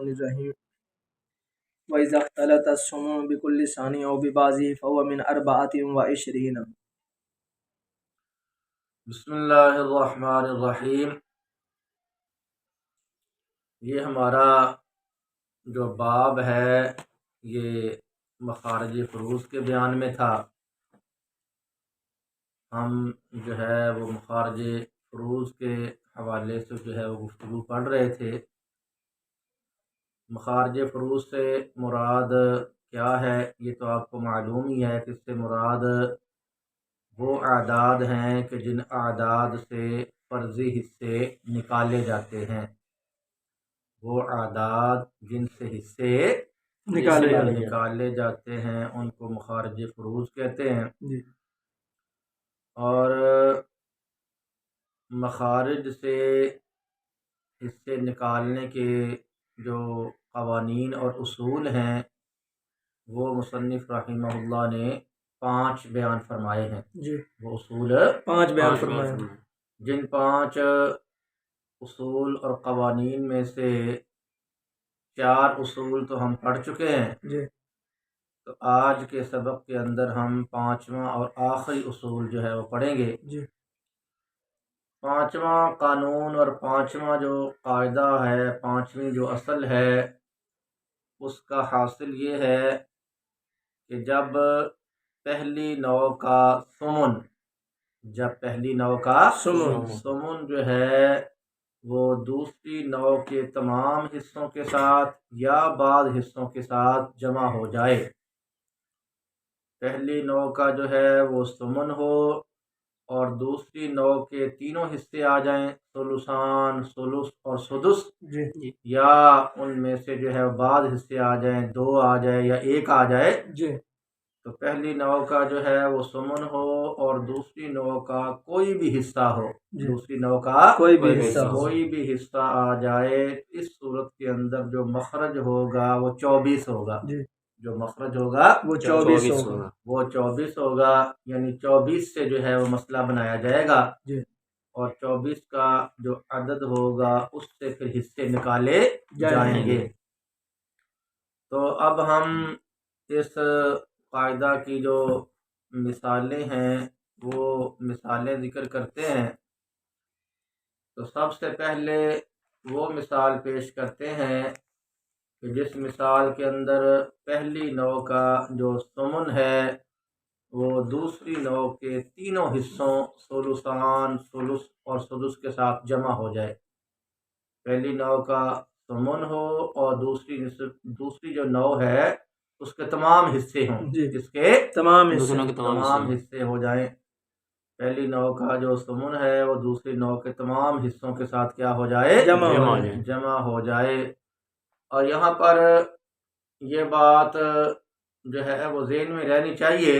الرحمن الرحیم وَإِذَا اخْتَلَطَ السُّمُومُ بِكُلِّ لِسَانٍ أَوْ بِبَعْضِهِ فَهُوَ مِنْ 24 بسم اللہ الرحمن الرحیم۔ یہ ہمارا جو باب ہے یہ مخارج فروض کے بیان میں تھا۔ ہم جو ہے وہ مخارج فروض کے حوالے سے جو ہے وہ گفتگو پڑھ رہے تھے۔ مخارج فروض سے مراد کیا ہے یہ تو آپ کو معلوم ہی ہے کہ اس سے مراد وہ اعداد ہیں کہ جن اعداد سے فرضی حصے نکالے جاتے ہیں، وہ اعداد جن سے حصے نکالے جاتے ہیں ان کو مخارج فروض کہتے ہیں جی۔ اور مخارج سے حصے نکالنے کے جو قوانین اور اصول ہیں وہ مصنف رحمہ اللہ نے 5 بیان فرمائے ہیں۔ جی، وہ اصول 5 بیان فرمائے ہیں۔ جن 5 اصول اور قوانین میں سے 4 اصول تو ہم پڑھ چکے ہیں۔ جی، تو آج کے سبق کے اندر ہم 5واں اور آخری اصول جو ہے وہ پڑھیں گے۔ جی، 5واں قانون اور 5واں جو قاعدہ ہے، 5ویں جو اصل ہے، اس کا حاصل یہ ہے کہ جب پہلی نوع کا سمن جو ہے وہ دوسری نوع کے تمام حصوں کے ساتھ یا بعض حصوں کے ساتھ جمع ہو جائے، پہلی نوع کا جو ہے وہ سمن ہو اور دوسری نوع کے تینوں حصے آ جائیں، ثلثان، ثلث اور سدس، جی، یا ان میں سے جو ہے بعض حصے آ جائیں، 2 آ جائے یا 1 آ جائے، جی، تو پہلی نوع کا جو ہے وہ سمن ہو اور دوسری نوع کا کوئی بھی حصہ ہو، جی، دوسری نوع کا کوئی بھی حصہ آ جائے، اس صورت کے اندر جو مخرج ہوگا وہ 24 ہوگا۔ جی، جو مخرج ہوگا وہ 24 ہوگا۔ وہ 24 ہوگا، یعنی 24 سے جو ہے وہ مسئلہ بنایا جائے گا، جی، اور 24 کا جو عدد ہوگا اس سے پھر حصے نکالے جائیں گے۔ تو اب ہم اس قاعدہ کی جو مثالیں ہیں وہ مثالیں ذکر کرتے ہیں۔ تو سب سے پہلے وہ مثال پیش کرتے ہیں کہ جس مثال کے اندر پہلی نوع کا جو سمن ہے وہ دوسری نوع کے تینوں حصوں ثلثان، ثلث اور سدس کے ساتھ جمع ہو جائے، پہلی نوع کا سمن ہو اور دوسری جو نوع ہے اس کے تمام حصے ہوں، جی، جس کے تمام حصے ہو جائیں، پہلی نوع کا جو سمن ہے وہ دوسری نوع کے تمام حصوں کے ساتھ کیا ہو جائے، جمع ہو جائے۔ اور یہاں پر یہ بات جو ہے وہ ذہن میں رہنی چاہیے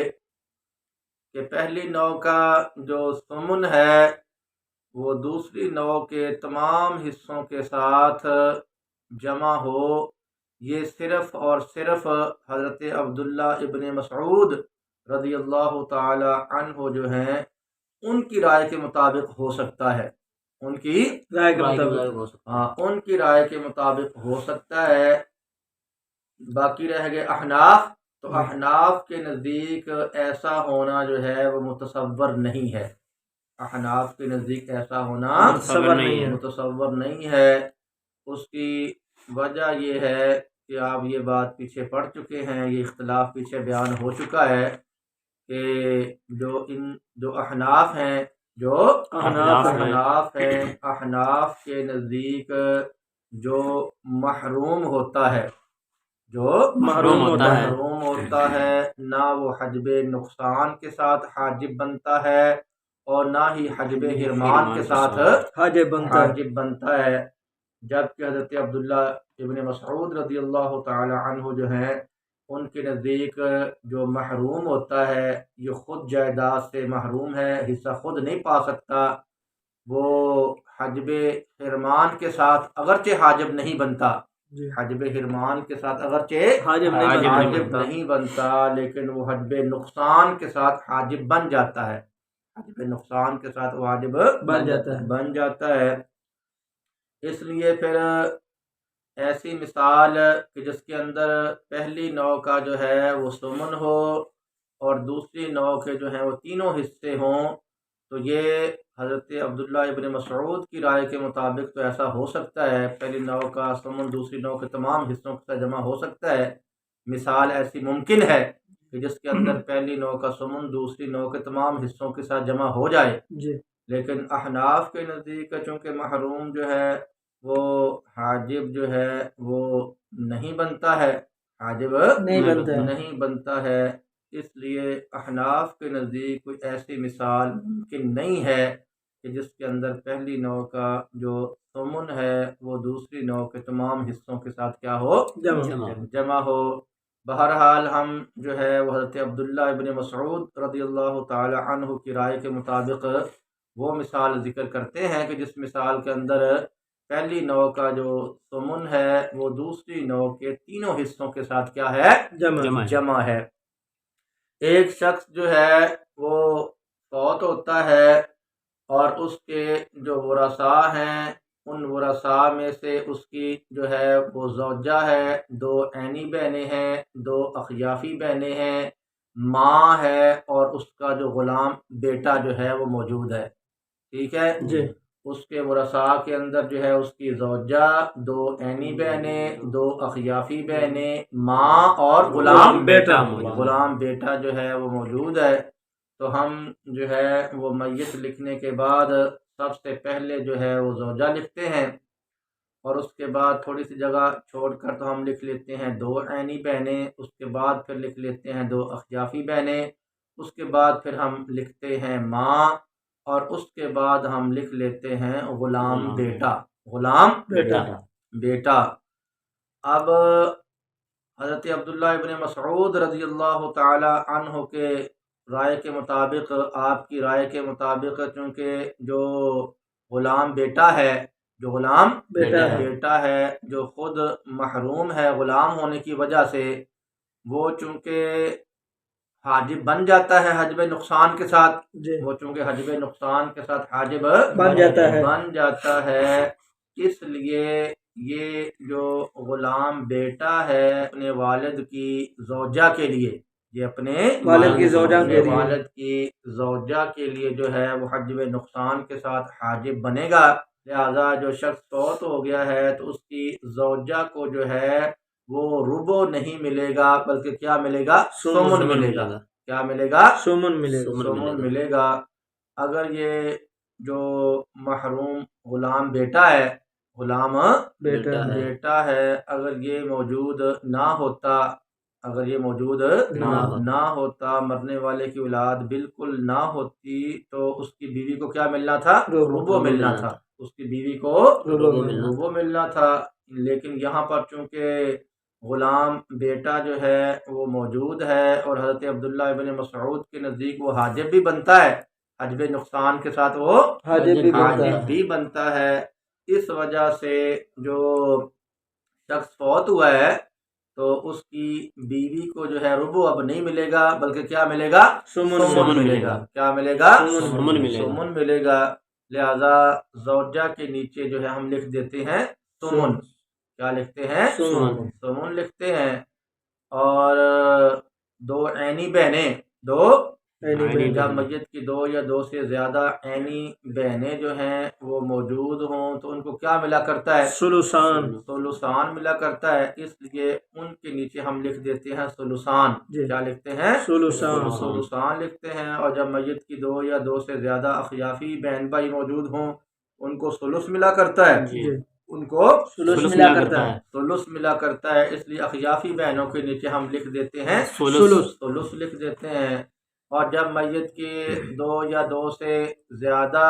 کہ پہلی نوع کا جو سمن ہے وہ دوسری نوع کے تمام حصوں کے ساتھ جمع ہو، یہ صرف اور صرف حضرت عبداللہ ابن مسعود رضی اللہ تعالی عنہ جو ہیں ان کی رائے کے مطابق ہو سکتا ہے، ان کی رائے کے مطابق ہو سکتا ہے۔ باقی رہ گئے احناف، تو احناف کے نزدیک ایسا ہونا جو ہے وہ متصور نہیں ہے، احناف کے نزدیک ایسا ہونا متصور نہیں ہے۔ اس کی وجہ یہ ہے کہ آپ یہ بات پیچھے پڑھ چکے ہیں، یہ اختلاف پیچھے بیان ہو چکا ہے کہ جو احناف ہیں احناف کے نزدیک جو محروم ہوتا ہے نہ وہ حجب نقصان کے ساتھ حاجب بنتا ہے اور نہ ہی حجب حرمان کے ساتھ حاجب بنتا ہے، جبکہ حضرت عبداللہ ابن مسعود رضی اللہ تعالی عنہ جو ہیں ان کے نزدیک جو محروم ہوتا ہے یہ خود جائیداد سے محروم ہے، حصہ خود نہیں پا سکتا، وہ حجب حرمان کے ساتھ اگرچہ حاجب نہیں بنتا، حجب حرمان کے ساتھ اگرچہ حاجب نہیں بنتا لیکن وہ حجب نقصان کے ساتھ حاجب بن جاتا ہے، حجب نقصان کے ساتھ وہ حاجب بن جاتا ہے۔ اس لیے پھر ایسی مثال کہ جس کے اندر پہلی نوع کا جو ہے وہ سمن ہو اور دوسری نوع کے جو ہیں وہ تینوں حصے ہوں، تو یہ حضرت عبداللہ ابن مسعود کی رائے کے مطابق تو ایسا ہو سکتا ہے، پہلی نوع کا سمن دوسری نوع کے تمام حصوں کے ساتھ جمع ہو سکتا ہے۔ مثال ایسی ممکن ہے کہ جس کے اندر پہلی نوع کا سمن دوسری نوع کے تمام حصوں کے ساتھ جمع ہو جائے، لیکن احناف کے نزدیک چونکہ محروم جو ہے وہ حاجب جو ہے وہ نہیں بنتا ہے، حاجب نہیں بنتا ہے، اس لیے احناف کے نزدیک کوئی ایسی مثال ممکن نہیں ہے کہ جس کے اندر پہلی نوع کا جو سمن ہے وہ دوسری نوع کے تمام حصوں کے ساتھ کیا ہو، جمع ہو۔ بہرحال ہم جو ہے وہ حضرت عبداللہ ابن مسعود رضی اللہ تعالی عنہ کی رائے کے مطابق وہ مثال ذکر کرتے ہیں کہ جس مثال کے اندر پہلی نوع کا جو سمن ہے وہ دوسری نوع کے تینوں حصوں کے ساتھ کیا ہے، جمع ہے۔ ایک شخص جو ہے وہ فوت ہوتا ہے اور اس کے جو ورثاء ہیں ان ورثاء میں سے اس کی جو ہے وہ زوجہ ہے، 2 عینی بہنیں ہیں، 2 اخیافی بہنیں ہیں، ماں ہے اور اس کا جو غلام بیٹا جو ہے وہ موجود ہے، ٹھیک ہے اس کے ورثاء کے اندر جو ہے اس کی زوجہ، 2 عینی بہنیں، 2 اخیافی بہنیں، ماں اور غلام بیٹا جو ہے وہ موجود ہے۔ تو ہم جو ہے وہ میت لکھنے کے بعد سب سے پہلے جو ہے وہ زوجہ لکھتے ہیں اور اس کے بعد تھوڑی سی جگہ چھوڑ کر تو ہم لکھ لیتے ہیں 2 عینی بہنیں، اس کے بعد پھر لکھ لیتے ہیں 2 اخیافی بہنیں، اس کے بعد پھر ہم لکھتے ہیں ماں اور اس کے بعد ہم لکھ لیتے ہیں غلام بیٹا۔ اب حضرت عبداللہ ابن مسعود رضی اللہ تعالی عنہ کے رائے کے مطابق، آپ کی رائے کے مطابق، چونکہ جو غلام بیٹا ہے جو خود محروم ہے غلام ہونے کی وجہ سے، وہ چونکہ حاجب بن جاتا ہے حجب نقصان کے ساتھ، وہ چونکہ حجب نقصان کے ساتھ حاجب بن جاتا ہے، اس لیے یہ جو غلام بیٹا ہے اپنے والد کی زوجہ کے لیے، یہ اپنے والد کی زوجہ کے لیے جو ہے وہ حجب نقصان کے ساتھ حاجب بنے گا۔ لہذا جو شخص فوت ہو گیا ہے تو اس کی زوجہ کو جو ہے وہ ربع نہیں ملے گا، بلکہ کیا ملے گا، سمن ملے گا۔ کیا ملے گا، سمن ملے گا۔ اگر یہ جو محروم غلام بیٹا ہے اگر یہ موجود نہ ہوتا، مرنے والے کی اولاد بالکل نہ ہوتی، تو اس کی بیوی کو کیا ملنا تھا، ربع ملنا تھا، اس کی بیوی کو ربع ملنا تھا۔ لیکن یہاں پر چونکہ غلام بیٹا جو ہے وہ موجود ہے اور حضرت عبداللہ ابن مسعود کے نزدیک وہ حاجب بھی بنتا ہے، حجب نقصان کے ساتھ وہ حاجب بھی بنتا ہے، اس وجہ سے جو شخص فوت ہوا ہے تو اس کی بیوی کو جو ہے ربع اب نہیں ملے گا، بلکہ کیا ملے گا، سمن ملے گا۔ کیا ملے گا، سمن ملے گا۔ لہذا زوجہ کے نیچے جو ہے ہم لکھ دیتے ہیں سمن۔ کیا لکھتے ہیں، سمن لکھتے ہیں۔ اور 2 عینی بہنیں، جب میت کی 2 یا 2 سے زیادہ عینی بہنیں جو ہیں وہ موجود ہوں تو ان کو کیا ملا کرتا ہے، ثلثان ملا کرتا ہے، اس لیے ان کے نیچے ہم لکھ دیتے ہیں ثلثان۔ کیا لکھتے ہیں، ثلثان لکھتے ہیں۔ اور جب میت کی 2 یا 2 سے زیادہ اخیافی بہن بھائی موجود ہوں ان کو ثلث ملا کرتا ہے، ثلث ملا کرتا ہے، اس لیے اخیافی بہنوں کے نیچے ہم لکھ دیتے ہیں ثلث لکھ دیتے ہیں۔ اور جب میت کے 2 یا 2 سے زیادہ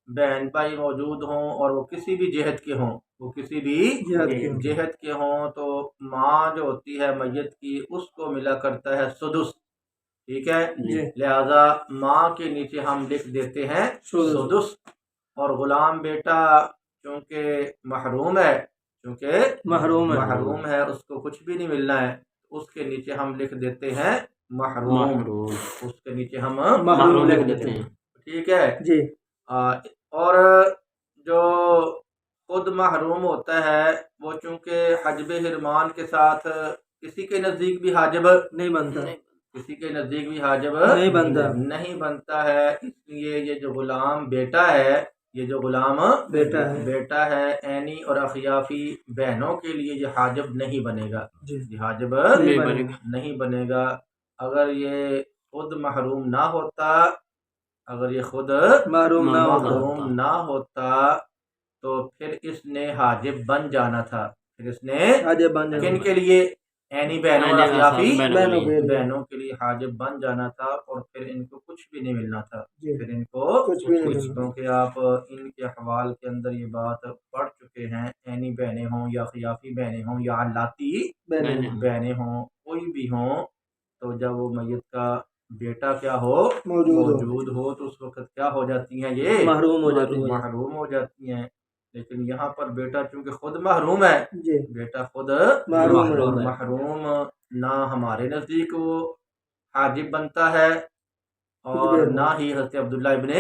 بہن بھائی موجود ہوں اور وہ کسی بھی جہت کے ہوں تو ماں جو ہوتی ہے میت کی اس کو ملا کرتا ہے سدس، ٹھیک ہے، لہذا ماں کے نیچے ہم لکھ دیتے ہیں سدس۔ اور غلام بیٹا چونکہ محروم ہے اس کو کچھ بھی نہیں ملنا ہے، اس کے نیچے ہم لکھ دیتے ہیں محروم، اس کے نیچے ہم محروم لکھ دیتے ہیں، ٹھیک ہے جی۔ اور جو خود محروم ہوتا ہے وہ چونکہ حجب حرمان کے ساتھ کسی کے نزدیک بھی حاجب نہیں بنتا، کسی کے نزدیک بھی حاجب نہیں بنتا ہے، اس لیے یہ جو غلام بیٹا ہے، یہ جو غلام بیٹا ہے عینی اور اخیافی بہنوں کے لیے یہ حاجب نہیں بنے گا، یہ حاجب نہیں بنے گا۔ اگر یہ خود محروم نہ ہوتا، اگر یہ خود محروم نہ ہوتا تو پھر اس نے حاجب بن جانا تھا، پھر اس نے کن کے لیے؟ عینی بہنوں اور اخیافی بہنوں کے لیے حاجب بن جانا تھا، اور پھر ان کو کچھ بھی نہیں ملنا تھا، پھر ان کو کیونکہ آپ ان کے احوال کے اندر یہ بات پڑھ چکے ہیں، عینی بہنیں ہوں یا اخیافی بہنیں ہوں یا لاتی بہنیں ہوں، کوئی بھی ہوں، تو جب وہ میت کا بیٹا کیا ہو موجود ہو تو اس وقت کیا ہو جاتی ہیں؟ یہ محروم ہو جاتی ہیں۔ لیکن یہاں پر بیٹا چونکہ خود محروم ہے، بیٹا خود محروم نہ ہمارے نزدیک وہ حاجب بنتا ہے اور نہ ہی حضرت عبداللہ ابن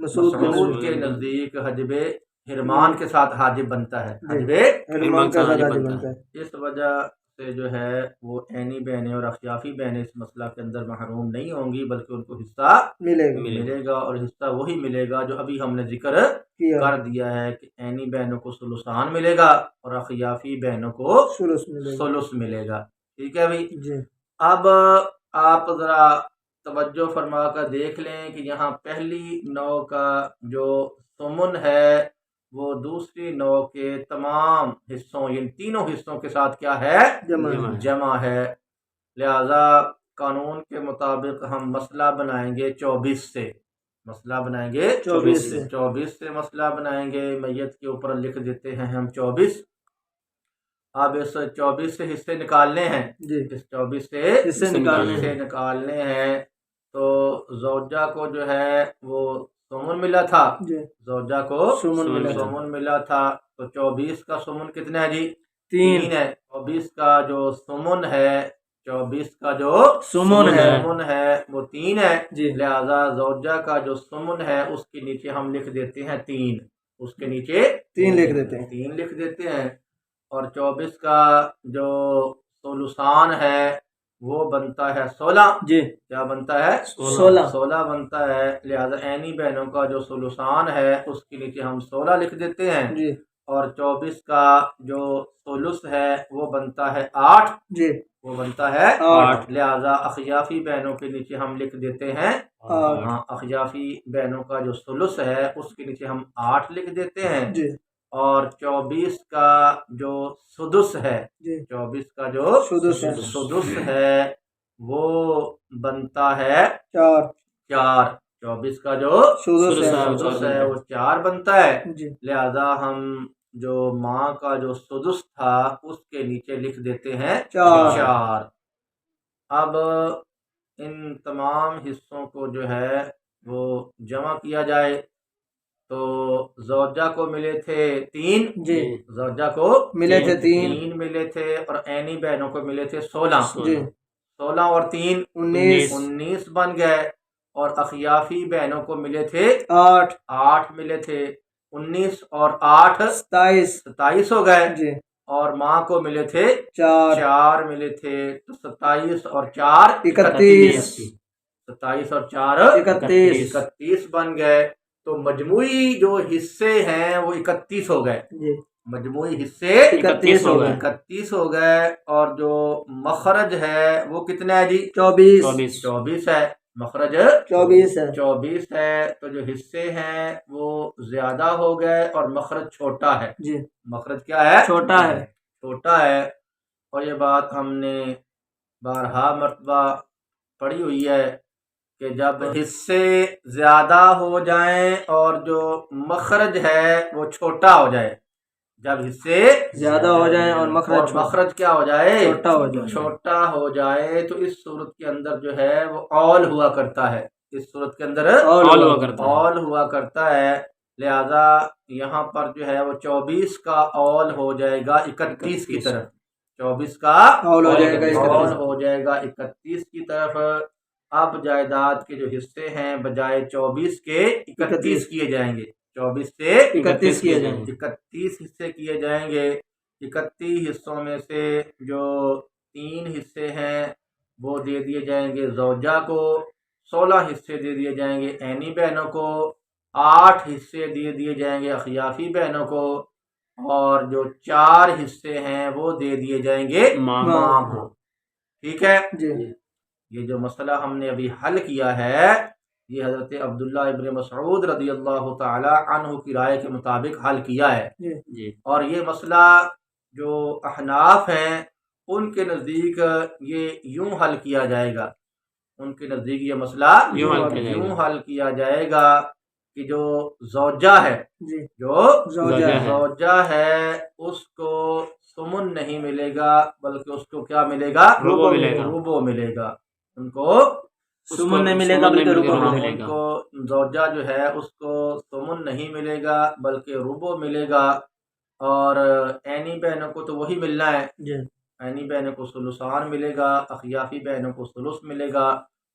مسعود کے نزدیک حجب حرمان کے ساتھ حاجب بنتا ہے، حجب حرمان کا حاجب بنتا ہے۔ اس وجہ سے جو ہے وہ عینی بہنیں اور اخیافی بہنیں اس مسئلہ کے اندر محروم نہیں ہوں گی، بلکہ ان کو حصہ ملے گا، اور حصہ وہی ملے گا جو ابھی ہم نے ذکر کر دیا ہے کہ عینی بہنوں کو ثلثان ملے گا اور اخیافی بہنوں کو ثلث ملے گا۔ ٹھیک ہے بھائی؟ اب آپ ذرا توجہ فرما کر دیکھ لیں کہ یہاں پہلی نوع کا جو ثمن ہے وہ دوسری نوع کے تمام حصوں، ان تینوں حصوں کے ساتھ کیا ہے؟ جمع ہے۔ لہذا قانون کے مطابق ہم مسئلہ بنائیں گے 24 سے، مسئلہ بنائیں گے 24 سے مسئلہ بنائیں گے، میت کے اوپر لکھ دیتے ہیں ہم 24۔ اب اس 24 سے حصے نکالنے ہیں، اس 24 سے حصے نکالنے ہیں، تو زوجہ کو جو ہے وہ ثمن ملا تھا، زوجہ کو ثمن ملا تھا، تو 24 کا ثمن کتنا ہے جی؟ 3 ہے۔ 24 کا جو ثمن ہے، 24 کا جو ثمن ہے وہ 3 ہے، لہذا زوجہ کا جو ثمن ہے اس کے نیچے ہم لکھ دیتے ہیں 3، اس کے نیچے 3 لکھ دیتے ہیں، اور 24 کا جو ثلثان ہے وہ بنتا ہے 16۔ کیا بنتا ہے؟ 16 بنتا ہے، لہذا عینی بہنوں کا جو ثلثان ہے اس کے نیچے ہم 16 لکھ دیتے ہیں، اور 24 کا جو ثلث ہے وہ بنتا ہے 8، وہ بنتا ہے 8، لہذا اخیافی بہنوں کے نیچے ہم لکھ دیتے ہیں 8۔ اخیافی بہنوں کا جو ثلث ہے اس کے نیچے ہم 8 لکھ دیتے ہیں، اور 24 کا جو سدس ہے، 24 کا جو سدس ہے وہ بنتا ہے 4۔ 24 کا جو سدس ہے وہ 4 بنتا ہے، لہذا ہم جو ماں کا جو سدس تھا اس کے نیچے لکھ دیتے ہیں 4۔ اب ان تمام حصوں کو جو ہے وہ جمع کیا جائے تو زوجہ کو ملے تھے 3، زوجہ کو ملے تھے 3 ملے تھے، اور عینی بہنوں کو ملے تھے 16، 16 اور 3 19 بن گئے، اور اخیافی بہنوں کو ملے تھے 8 ملے تھے، 19 اور 8 27 ہو گئے، اور ماں کو ملے تھے 4 ملے تھے، تو 27 اور 4 31، 27 اور 4 31 بن گئے، تو مجموعی جو حصے ہیں وہ 31 ہو گئے، مجموعی حصے 31 ہو گئے، اور جو مخرج ہے وہ کتنا ہے جی؟ 24 ہے، مخرج 24 ہے، تو جو حصے ہیں وہ زیادہ ہو گئے اور مخرج چھوٹا ہے، مخرج کیا ہے؟ چھوٹا ہے، اور یہ بات ہم نے بارہا مرتبہ پڑھی ہوئی ہے کہ جب حصے زیادہ ہو جائیں اور جو مخرج ہے وہ چھوٹا ہو جائے، جب حصے زیادہ ہو جائیں اور مخرج کیا ہو جائے؟ چھوٹا ہو جائے، تو اس صورت کے اندر جو ہے وہ اول ہوا کرتا ہے، اس صورت کے اندر اول ہوا کرتا ہے، لہذا یہاں پر جو ہے وہ 24 کا اول ہو جائے گا 31 کی طرف، 24 کا اول ہو جائے گا 31 کی طرف۔ اب جائیداد کے جو حصے ہیں بجائے 24 کے 31 کیے جائیں گے، 24 سے 31 کیے جائیں گے۔ 31 حصے کیے جائیں گے۔ 31 حصوں میں سے جو 3 حصے ہیں وہ دے دیے جائیں گے زوجہ کو، 16 حصے دے دیے جائیں گے عینی بہنوں کو، 8 حصے دے دیے جائیں گے اخیافی بہنوں کو، اور جو 4 حصے ہیں وہ دے دیے جائیں گے ماں کو۔ ٹھیک ہے جی یہ جو مسئلہ ہم نے ابھی حل کیا ہے یہ حضرت عبداللہ ابن مسعود رضی اللہ تعالی عنہ کی رائے کے مطابق حل کیا ہے۔ جی اور یہ مسئلہ جو احناف ہیں ان کے نزدیک یہ یوں حل کیا جائے گا، ان کے نزدیک یہ مسئلہ یوں حل کیا جائے گا کہ جو زوجہ ہے جی جو زوجہ ہے زوجہ ہے اس کو ثمن نہیں ملے گا بلکہ اس کو کیا ملے گا؟ ربع ملے گا۔ ان کو ثمن نہیں ملے گا بلکہ ربع ملے گا۔ ان کو زوجہ جو ہے اس کو ثمن نہیں ملے گا بلکہ ربع ملے گا، اور عینی بہنوں کو تو وہی ملنا ہے، جی عینی بہنوں کو ثلثان ملے گا، اخیافی بہنوں کو ثلث ملے گا،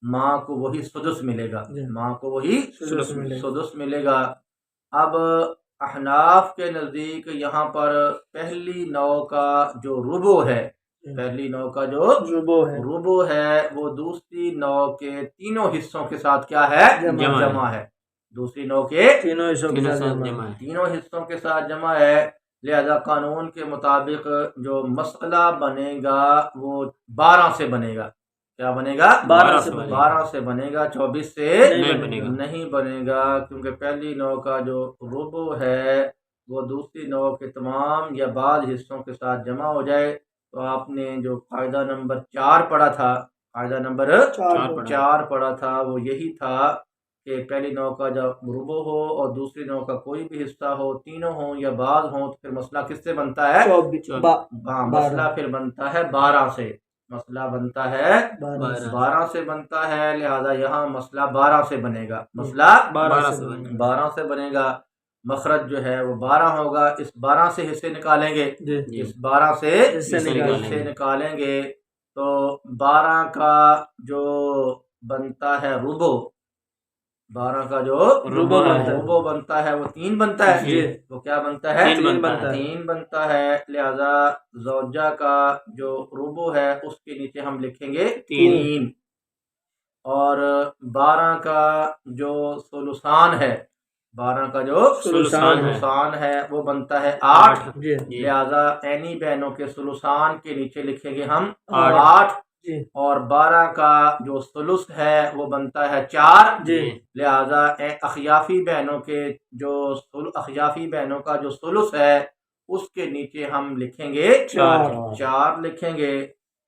ماں کو وہی سدس ملے گا، ماں کو وہی سدس ملے گا۔ اب احناف کے نزدیک یہاں پر پہلی نوع کا جو ربع ہے، پہلی نوع کا جو ربع ہے وہ دوسری نوع کے تینوں حصوں کے ساتھ کیا ہے؟ جمع ہے۔ دوسری نوع کے تینوں حصوں کے ساتھ جمع ہے، لہذا قانون کے مطابق جو مسئلہ بنے گا وہ 12 سے بنے گا۔ کیا بنے گا؟ 12 سے بنے گا، 24 سے نہیں بنے گا، کیونکہ پہلی نوع کا جو ربع ہے وہ دوسری نوع کے تمام یا بعض حصوں کے ساتھ جمع ہو جائے۔ تو آپ نے جو قاعدہ نمبر 4 پڑھا تھا، قاعدہ نمبر 4 پڑھا تھا، وہ یہی تھا کہ پہلی نوع کا جب ربع ہو اور دوسری نوع کا کوئی بھی حصہ ہو، تینوں ہوں یا بعض ہوں، تو پھر مسئلہ کس سے بنتا ہے؟ مسئلہ پھر بنتا ہے 12 سے، مسئلہ بنتا ہے 12 سے بنتا ہے، لہذا یہاں مسئلہ 12 سے بنے گا، مسئلہ 12 سے بنے گا۔ مخرج جو ہے وہ 12 ہوگا، اس 12 سے حصے نکالیں گے، اس 12 سے حصے نکالیں گے تو 12 کا جو بنتا ہے ربع، 12 کا جو ربع بنتا ہے وہ 3 بنتا ہے، وہ کیا بنتا ہے؟ 3 بنتا ہے، لہذا زوجہ کا جو ربع ہے اس کے نیچے ہم لکھیں گے 3، اور 12 کا جو ثلثان ہے، 12 کا جو ثلثان ہے وہ بنتا ہے 8، لہذا عینی بہنوں کے ثلثان کے نیچے لکھیں گے ہم 8، اور 12 کا جو ثلث ہے وہ بنتا ہے 4، لہذا اخیافی بہنوں کے جو اخیافی بہنوں کا جو ثلث ہے اس کے نیچے ہم لکھیں گے 4 لکھیں گے،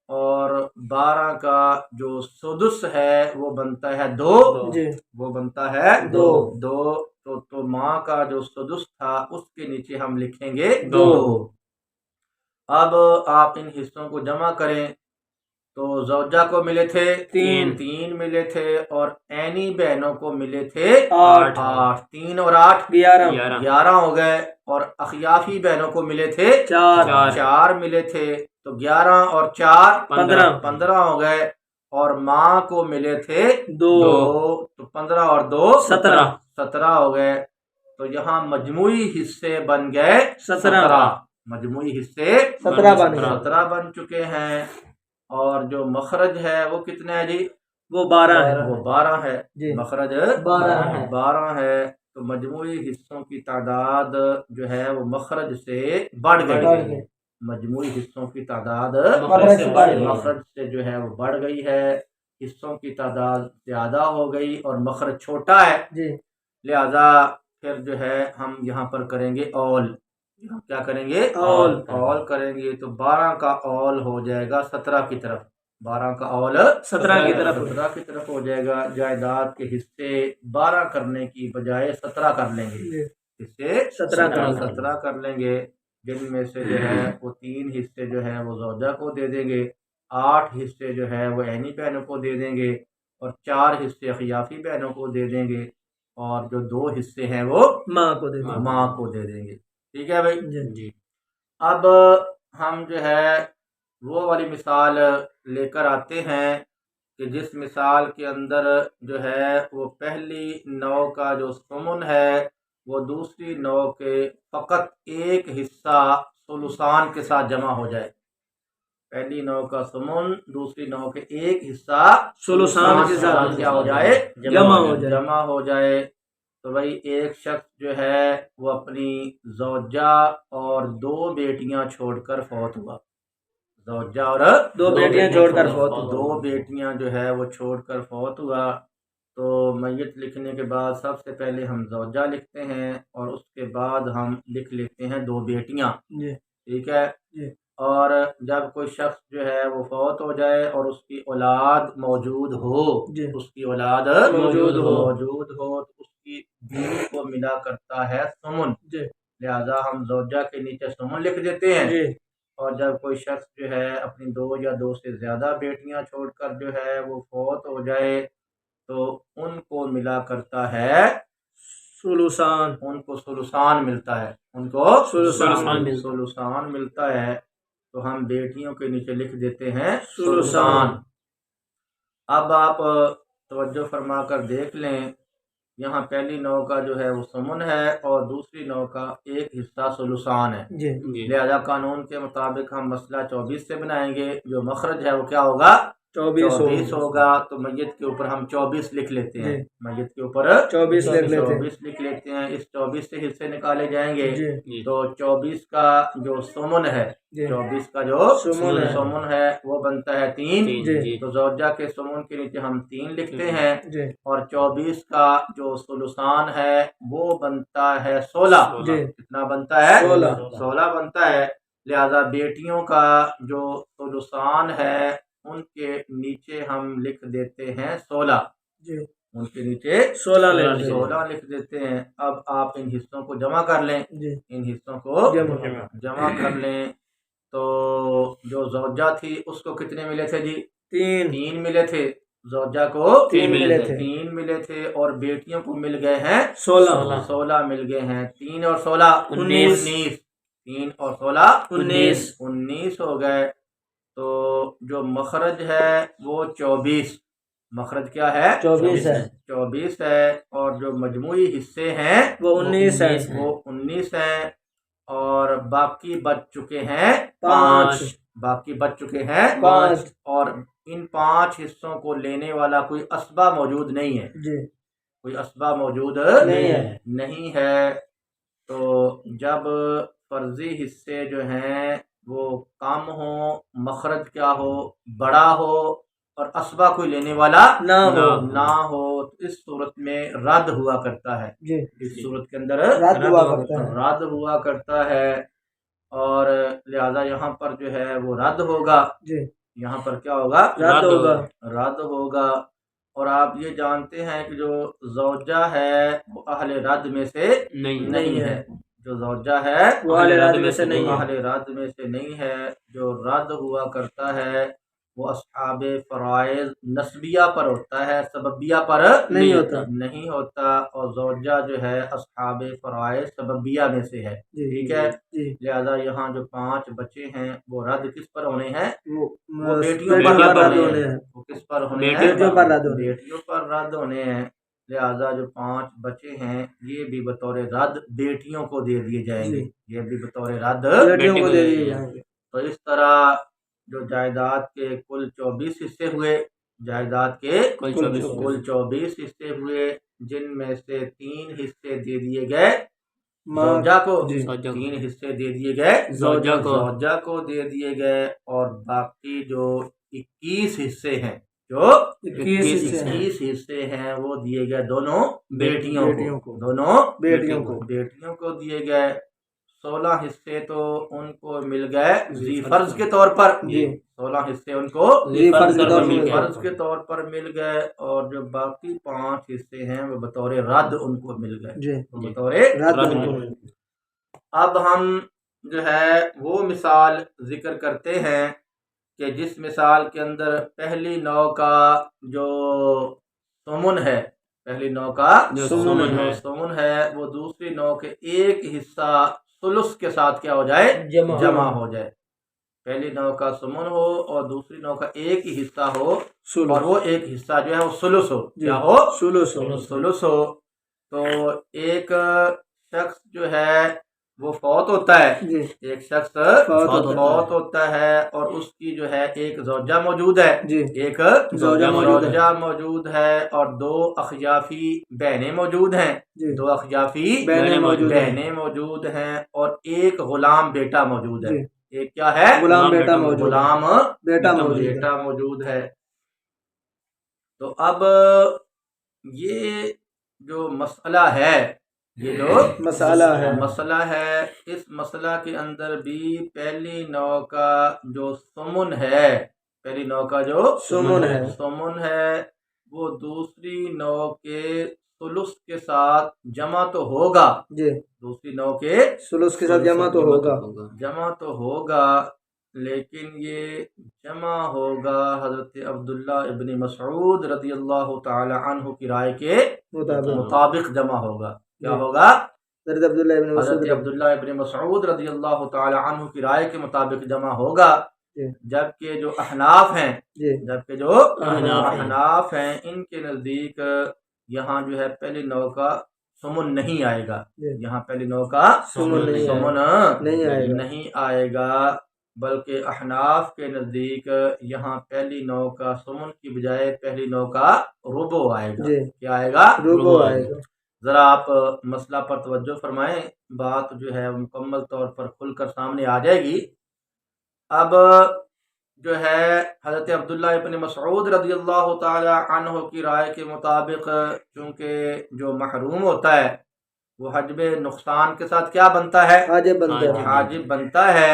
اور 12 کا جو سدس ہے وہ بنتا ہے 2، وہ بنتا ہے 2، تو ماں کا جو سدس تھا اس کے نیچے ہم لکھیں گے 2۔ اب آپ ان حصوں کو جمع کریں تو زوجہ کو ملے تھے 3 ملے تھے، اور عینی بہنوں کو ملے تھے 8، 3 اور 8 11 ہو گئے، اور اخیافی بہنوں کو ملے تھے 4 ملے تھے، تو 11 اور 4 15 ہو گئے، اور ماں کو ملے تھے 2، تو 15 اور 2 17 ہو گئے، تو یہاں مجموعی حصے بن گئے 17، مجموعی حصے 17 بن چکے ہیں، اور جو مخرج ہے وہ کتنا ہے جی؟ وہ 12 ہے، وہ 12 ہے، مخرج 12 ہے، تو مجموعی حصوں کی تعداد جو ہے وہ مخرج سے بڑھ گئی، مجموعی حصوں کی تعداد مخرج سے جو ہے وہ بڑھ گئی ہے، حصوں کی تعداد زیادہ ہو گئی اور مخرج چھوٹا ہے، لہذا پھر جو ہے ہم یہاں پر کریں گے اول، کیا کریں گے؟ اول کریں گے، تو 12 کا اول ہو جائے گا 17 کی طرف، 12 کا اول 17 کی طرف ہو جائے گا، جائیداد کے حصے 12 کرنے کی بجائے 17 کر لیں گے، حصے 17 کر لیں گے، جن میں سے جو ہے وہ 3 حصے جو ہے وہ زوجہ کو دے دیں گے، 8 حصے جو ہے وہ عینی بہنوں کو دے دیں گے، اور 4 حصے اخیافی بہنوں کو دے دیں گے، اور جو 2 حصے ہیں وہ ماں کو دے دیں گے۔ ٹھیک ہے بھائی جی۔ اب ہم جو ہے وہ والی مثال لے کر آتے ہیں کہ جس مثال کے اندر جو ہے وہ پہلی نوع کا جو ثمن ہے وہ دوسری نو کے فقط ایک حصہ سلوسان کے ساتھ جمع ہو جائے. پہلی نو کا سمن دوسری نو کے ایک حصہ سلوسان کے ساتھ کیا ہو جائے؟ جمع ہو جائے. تو بھائی ایک شخص جو ہے وہ اپنی زوجہ اور 2 بیٹیاں چھوڑ کر فوت ہوا. زوجہ اور 2 بیٹیاں چھوڑ کر فوت ہوا. 2 بیٹیاں جو ہے وہ چھوڑ کر فوت ہوا. تو میت لکھنے کے بعد سب سے پہلے ہم زوجہ لکھتے ہیں اور اس کے بعد ہم لکھ لیتے ہیں 2 بیٹیاں. ٹھیک ہے. اور جب کوئی شخص جو ہے وہ فوت ہو جائے اور اس کی اولاد موجود ہو اس کی اولاد موجود ہو تو اس کی بیوی کو ملا کرتا ہے سمن. لہذا ہم زوجہ کے نیچے سمن لکھ دیتے ہیں. اور جب کوئی شخص جو ہے اپنی 2 یا 2 سے زیادہ بیٹیاں چھوڑ کر جو ہے وہ فوت ہو جائے تو ان کو ملا کرتا ہے سلوسان. ان کو سلوسان ملتا ہے. ان کو سلوسان ملتا ہے. تو ہم بیٹیوں کے نیچے لکھ دیتے ہیں سلوسان. اب آپ توجہ فرما کر دیکھ لیں، یہاں پہلی نو کا جو ہے وہ سمن ہے اور دوسری نو کا ایک حصہ سلوسان ہے. لہذا قانون کے مطابق ہم مسئلہ 24 سے بنائیں گے. جو مخرج ہے وہ کیا ہوگا؟ 24 ہوگا. تو میت کے اوپر ہم 24 لکھ لیتے ہیں. میت کے اوپر 24 لکھ لیتے ہیں. اس 24 سے حصے نکالے جائیں گے. تو 24 کا جو سمن ہے 24 کا جو سمن ہے وہ بنتا ہے 3. تو زوجہ کے سمن کے نیچے ہم 3 لکھتے ہیں. اور 24 کا جو سلوسان ہے وہ بنتا ہے 16. کتنا بنتا ہے؟ 16 بنتا ہے. لہذا بیٹیوں کا جو سلوسان ہے ان کے نیچے ہم لکھ دیتے ہیں 16. ان کے نیچے 16 لکھ دیتے ہیں. اب آپ ان حصوں کو جمع کر لیں. ان حصوں کو جمع کر لیں. تو جو زوجہ تھی اس کو کتنے ملے تھے جی؟ 3 ملے تھے. زوجہ کو 3 ملے تھے اور بیٹیوں کو مل گئے ہیں 16 مل گئے ہیں. 3 اور 16 19. 3 اور 16 19 ہو گئے. تو جو مخرج ہے وہ 24. مخرج کیا ہے؟ 24 ہے. اور جو مجموعی حصے ہیں وہ 19 ہیں. اور باقی بچ چکے ہیں 5. اور ان 5 حصوں کو لینے والا کوئی اسبہ موجود نہیں ہے. کوئی اسبہ موجود نہیں ہے. تو جب فرضی حصے جو ہیں وہ کم ہو، مخرج کیا ہو؟ بڑا ہو اور اسبہ کوئی لینے والا نہ ہو تو اس صورت میں رد ہوا کرتا ہے. اس صورت کے اندر رد ہوا کرتا ہے. اور لہذا یہاں پر جو ہے وہ رد ہوگا. یہاں پر کیا ہوگا؟ رد ہوگا. اور آپ یہ جانتے ہیں کہ جو زوجہ ہے وہ اہل رد میں سے نہیں ہے. جو زوجہ ہے وہ اہل رد میں سے نہیں ہے. جو رد ہوا کرتا ہے وہ اصحاب فرائض نسبیہ پر ہوتا ہے، سببیہ پر نہیں ہوتا. اور زوجہ جو ہے اصحاب فرائض سببیہ میں سے ہے. ٹھیک ہے. لہذا یہاں جو 5 بچے ہیں وہ رد کس پر ہونے ہیں؟ وہ بیٹیوں پر رد ہونے ہیں. وہ کس پر ہونے ہیں؟ بیٹیوں پر رد ہونے ہیں. لہذا جو 5 بچے ہیں یہ بھی بطور رد بیٹیوں کو دے دیے جائیں گے. یہ بھی بطور رد بیٹیوں کو دے دیے جائیں گے. تو اس طرح جو جائیداد کے کل 24 حصے ہوئے، جائیداد کے کل 24 حصے ہوئے، جن میں سے 3 حصے دے دیے گئے زوجہ کو. 3 حصے دے دیے گئے زوجہ کو دے دیے گئے. اور باقی جو 21 حصے ہیں وہ دیے گئے دونوں بیٹیوں کو دیے گئے. 16 حصے تو ان کو مل گئے ذی فرض کے طور پر. 16 حصے ان کو ذی فرض کے طور پر مل گئے. اور جو باقی 5 حصے ہیں وہ بطور رد ان کو مل گئے. اب ہم جو ہے وہ مثال ذکر کرتے ہیں کہ جس مثال کے اندر پہلی نو کا جو سمن ہے، سمن ہے وہ دوسری نو کے ایک حصہ ثلث کے ساتھ کیا ہو جائے؟ جمع ہو جائے. پہلی نو کا سمن ہو اور دوسری نو کا ایک ہی حصہ ہو اور وہ ایک حصہ جو ہے وہ ثلث ہو. کیا ہو؟ ثلث ہو. تو ایک شخص جو ہے وہ فوت ہوتا ہے، جی ایک شخص فوت ہوتا ہے اور اس کی جو ہے ایک زوجہ موجود ہے، جی ایک زوجہ موجود ہے، زوجہ موجود ہے اور دو اخیافی بہنیں موجود ہیں، جی دو اخیافی بہنیں موجود ہیں، بہنیں موجود ہیں اور ایک غلام بیٹا موجود ہے، جی ایک کیا ہے؟ غلام بیٹا موجود ہے، غلام بیٹا موجود ہے، بیٹا موجود ہے۔ تو اب یہ جو مسئلہ ہے، یہ جو مسئلہ ہے، اس مسئلہ کے اندر بھی پہلی نوع کا جو سمن ہے، پہلی نوع کا جو سمن ہے وہ دوسری نوع کے ثلث کے ساتھ جمع تو ہوگا، جی دوسری نوع کے ثلث کے ساتھ جمع تو ہوگا، لیکن یہ جمع ہوگا حضرت عبداللہ ابن مسعود رضی اللہ تعالی عنہ کی رائے کے مطابق جمع ہوگا۔ کیا ہوگا؟ حضرت عبداللہ ابن مسعود رضی اللہ تعالی عنہ کی رائے کے مطابق جمع ہوگا، جبکہ جو احناف ہیں، ان کے نزدیک یہاں جو ہے پہلی نوع کا سمن نہیں آئے گا، یہاں پہلی نوع کا سمن نہیں آئے گا، بلکہ احناف کے نزدیک یہاں پہلی نوع کا سمن کی بجائے پہلی نوع کا ربع آئے گا۔ کیا آئے گا؟ ربع آئے گا۔ ذرا آپ مسئلہ پر توجہ فرمائیں، بات جو ہے مکمل طور پر کھل کر سامنے آ جائے گی۔ اب جو ہے حضرت عبداللہ ابن مسعود رضی اللہ تعالی عنہ کی رائے کے مطابق چونکہ جو محروم ہوتا ہے وہ حجب نقصان کے ساتھ کیا بنتا ہے؟ حاجب بنتا ہے،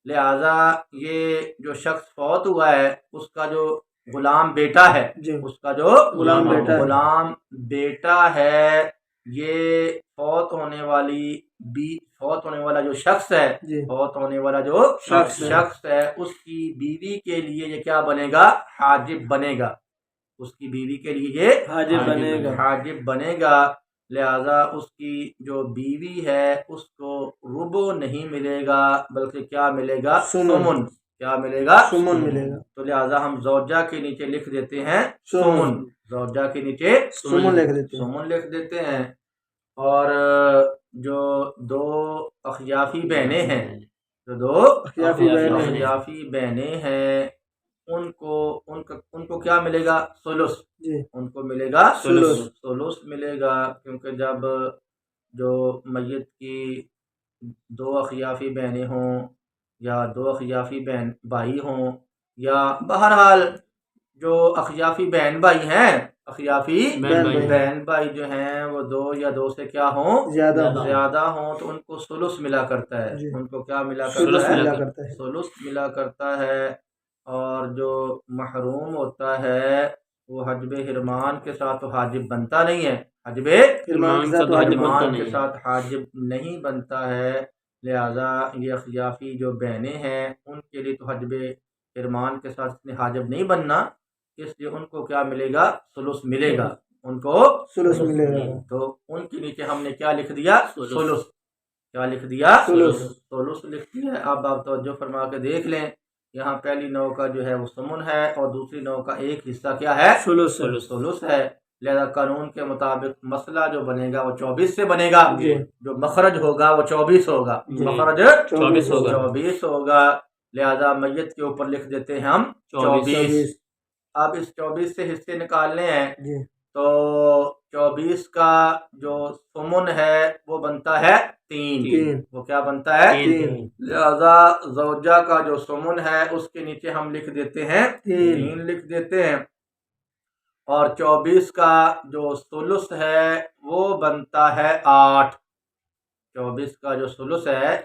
لہذا یہ جو شخص فوت ہوا ہے اس کا جو غلام بیٹا ہے، اس کا جو غلام بیٹا ہے، یہ فوت ہونے والا جو شخص ہے، فوت ہونے والا جو شخص ہے، اس کی بیوی کے لیے یہ کیا بنے گا؟ حاجب بنے گا، اس کی بیوی کے لیے یہ حاجب بنے گا، لہذا اس کی جو بیوی ہے اس کو ربع نہیں ملے گا بلکہ کیا ملے گا؟ سمن۔ کیا ملے گا؟ سمن ملے گا۔ تو لہذا ہم زوجہ کے نیچے لکھ دیتے ہیں سمن، زوجہ کے نیچے سمن لکھ دیتے ہیں، اور جو دو اخیافی بہنیں ہیں، جو دو اخیافی بہنیں ہیں، ان کو کیا ملے گا؟ ثلث، ان کو ملے گا ثلث ملے گا، کیونکہ جب جو میت کی دو اخیافی بہنیں ہوں یا دو اخیافی بہن بھائی ہوں، یا بہرحال جو اخیافی بہن بھائی ہیں، اخیافی بہن بھائی جو ہیں وہ دو یا دو سے کیا ہوں؟ زیادہ ہوں، تو ان کو ثلث ملا کرتا ہے، ان کو کیا ملا کرتا ہے؟ ثلث ملا کرتا ہے، اور جو محروم ہوتا ہے وہ حجب حرمان کے ساتھ تو حاجب بنتا نہیں ہے، حجب حرمان کے ساتھ حاجب نہیں بنتا ہے، لہذا یہ اخیافی جو بہنیں ہیں ان کے لیے تو حجب حرمان کے ساتھ حاجب نہیں بننا، اس لیے ان کو کیا ملے گا؟ ثلث ملے گا، ان کو ثلث ملے گا۔ تو ان کے نیچے ہم نے کیا لکھ دیا؟ ثلث۔ کیا لکھ دیا؟ ثلث لکھ دیا۔ اب آپ توجہ فرما کے دیکھ لیں، یہاں پہلی نوع کا جو ہے وہ سمن ہے اور دوسری نوع کا ایک حصہ کیا ہے؟ ثلث ہے، لہذا قانون کے مطابق مسئلہ جو بنے گا وہ 24 سے بنے گا، جو مخرج ہوگا وہ 24 ہوگا، مخرج 24 ہوگا، لہذا میت کے اوپر لکھ دیتے ہیں ہم 24۔ اب اس 24 سے حصے نکالنے ہیں، تو 24 کا جو سمن ہے وہ بنتا ہے 3، وہ کیا بنتا ہے؟ 3، لہذا زوجہ کا جو سمن ہے اس کے نیچے ہم لکھ دیتے ہیں 3 لکھ دیتے ہیں، اور 24 کا جو ثلث ہے وہ بنتا ہے 8۔ 24 کا جو ثلث ہے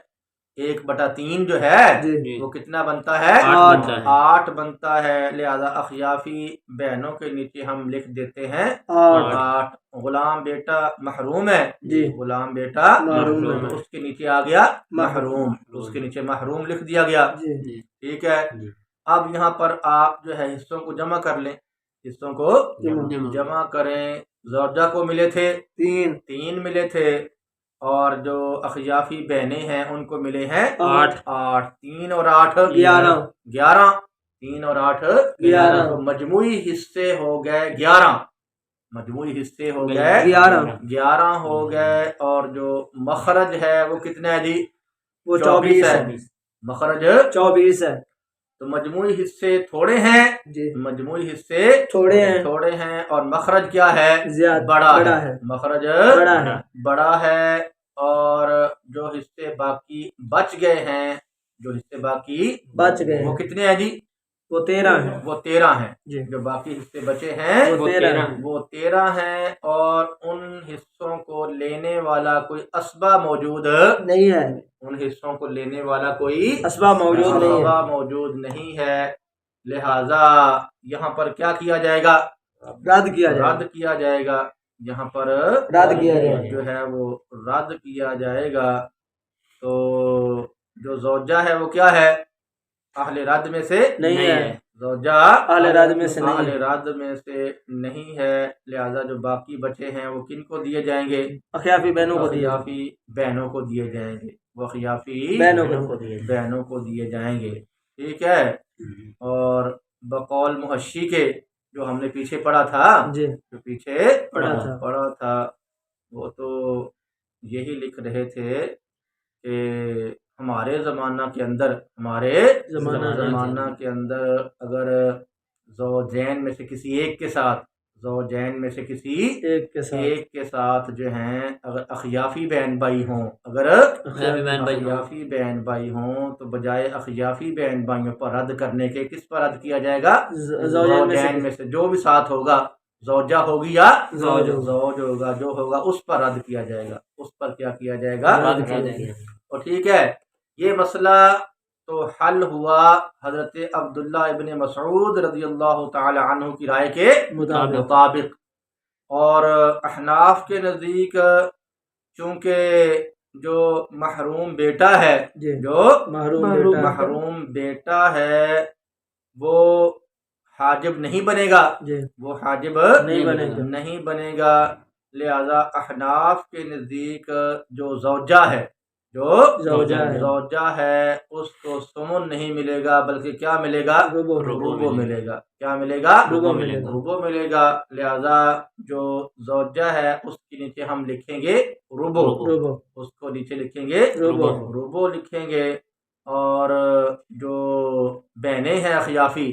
1/3 جو ہے وہ کتنا بنتا ہے؟ 8 بنتا ہے، لہذا اخیافی بہنوں کے نیچے ہم لکھ دیتے ہیں 8۔ غلام بیٹا محروم ہے، غلام بیٹا اس کے نیچے آ گیا محروم، اس کے نیچے محروم لکھ دیا گیا، ٹھیک ہے۔ اب یہاں پر آپ جو ہے حصوں کو جمع کر لیں، حصوں کو جمع کریں، زوجہ کو ملے تھے 3 ملے تھے، اور جو اخیافی بہنیں ہیں ان کو ملے ہیں 8۔ 3 اور 8 11، 3 اور 8 11، تو مجموعی حصے ہو گئے 11۔ مجموعی حصے ہو گئے 11 ہو گئے، اور جو مخرج ہے وہ کتنا ہے جی؟ وہ 24 ہے، مخرج 24 ہے، تو مجموعی حصے تھوڑے ہیں جی، مجموعی حصے تھوڑے ہیں اور مخرج کیا ہے؟ زیادہ بڑا ہے، مخرج بڑا ہے، اور جو حصے باقی بچ گئے ہیں وہ کتنے ہیں جی؟ وہ 13 ہیں جی، جو باقی حصے بچے ہیں وہ 13 ہیں، اور ان حصوں کو لینے والا کوئی اسبہ موجود نہیں ہے، ان حصوں کو لینے والا کوئی اسبہ موجود نہیں ہے، لہذا یہاں پر کیا کیا جائے گا؟ رد کیا جائے گا، یہاں پر جو ہے وہ رد کیا جائے گا۔ تو جو زوجہ ہے وہ کیا ہے؟ اہل رد میں سے نہیں ہے، زوجہ اہل رد میں سے نہیں ہے، لہذا جو باقی بچے ہیں وہ کن کو دیے جائیں گے؟ اخیافی بہنوں کو دیے جائیں گے، وہ اخیافی بہنوں کو دیے جائیں گے، ٹھیک ہے۔ اور بقول محشی کے جو ہم نے پیچھے پڑھا تھا وہ تو یہی لکھ رہے تھے کہ ہمارے زمانہ کے اندر اگر زوجین میں سے کسی ایک کے ساتھ جو ہیں اگر اخیافی بہن بھائی ہوں تو بجائے اخیافی بہن بھائیوں پر رد کرنے کے کس پر رد کیا جائے گا؟ زوجین میں سے جو بھی ساتھ ہوگا، زوجہ ہوگی یا زوج ہوگا، جو ہوگا اس پر رد کیا جائے گا، اس پر کیا کیا جائے گا؟ رد کیا جائے گا۔ اور ٹھیک ہے، یہ مسئلہ تو حل ہوا حضرت عبداللہ ابن مسعود رضی اللہ تعالی عنہ کی رائے کے مطابق، اور احناف کے نزدیک چونکہ جو محروم بیٹا ہے وہ حاجب نہیں بنے گا، لہذا احناف کے نزدیک جو زوجہ ہے اس کو سمن نہیں ملے گا، بلکہ کیا ملے گا؟ ربو ملے گا۔ کیا ملے گا؟ ربو ملے گا، لہذا جو زوجہ ہے اس کے نیچے ہم لکھیں گے ربو، اس کو نیچے لکھیں گے ربو لکھیں گے، اور جو بہنیں ہیں اخیافی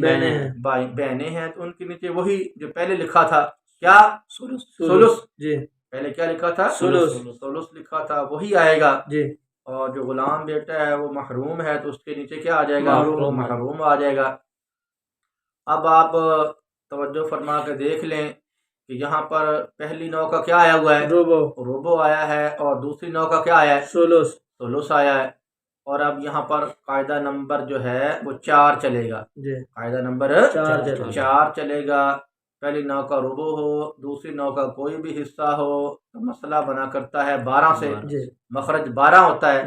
بہنیں ہیں تو ان کے نیچے وہی جو پہلے لکھا تھا، کیا؟ سلس، پہلے کیا لکھا تھا؟ سلس لکھا تھا، وہی آئے گا، اور جو غلام بیٹا ہے وہ محروم ہے تو اس کے نیچے کیا آ جائے گا؟ محروم آ جائے گا۔ اب آپ توجہ فرما کے دیکھ لیں کہ یہاں پر پہلی نوع کا کیا آیا ہوا ہے؟ ربو آیا ہے، اور دوسری نوع کا کیا آیا ہے؟ سلس آیا ہے، اور اب یہاں پر قاعدہ نمبر جو ہے وہ 4 چلے گا، قاعدہ نمبر 4 چلے گا۔ پہلی نوع کا ربو ہو، دوسری نوع کا کوئی بھی حصہ ہو، تو مسئلہ بنا کرتا ہے 12 سے، مخرج 12 ہوتا ہے،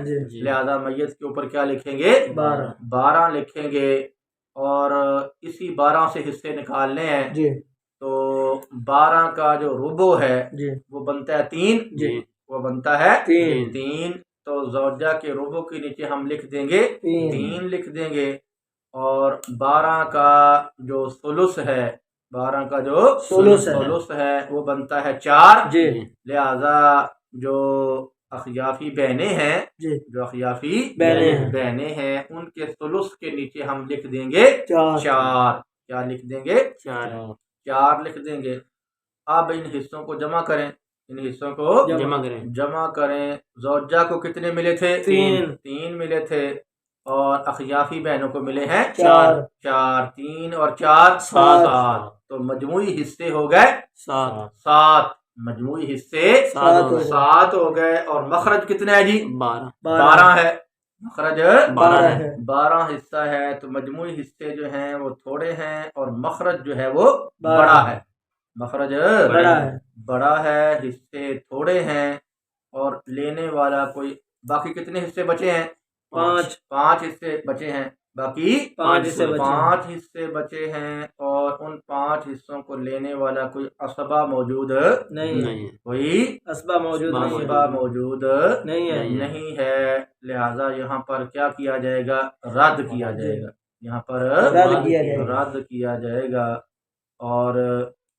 لہذا میت کے اوپر کیا لکھیں گے؟ 12 لکھیں گے، اور اسی 12 سے حصے نکالنے ہیں، تو 12 کا جو ربو ہے وہ بنتا ہے 3، تو زوجہ کے ربو کے نیچے ہم لکھ دیں گے 3 لکھ دیں گے، اور 12 کا جو ثلث ہے وہ بنتا ہے 4، لہذا جو اخیافی بہنیں ہیں ان کے ثلث کے نیچے ہم لکھ دیں گے 4، کیا لکھ دیں گے؟ 4 لکھ دیں گے۔ اب ان حصوں کو جمع کریں، زوجہ کو کتنے ملے تھے؟ 3 ملے تھے، اور اخیافی بہنوں کو ملے ہیں 4، 3 اور 4 7، تو مجموعی حصے ہو گئے 7، مجموعی حصے 7 ہو گئے، اور مخرج کتنا ہے جی؟ 12 ہے، مخرج 12 حصہ ہے، تو مجموعی حصے جو ہیں وہ تھوڑے ہیں، اور مخرج جو ہے وہ بڑا ہے، مخرج بڑا ہے، حصے تھوڑے ہیں، اور لینے والا کوئی، باقی کتنے حصے بچے ہیں؟ 5 حصے بچے ہیں، باقی 5 حصے بچے ہیں، اور ان 5 حصوں کو لینے والا کوئی اسبہ موجود نہیں ہے، لہذا یہاں پر کیا کیا جائے گا؟ رد کیا جائے گا، یہاں پر رد کیا جائے گا، اور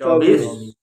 24,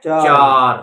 4।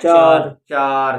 4।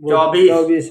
24।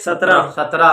17।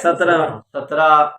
17।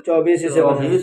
24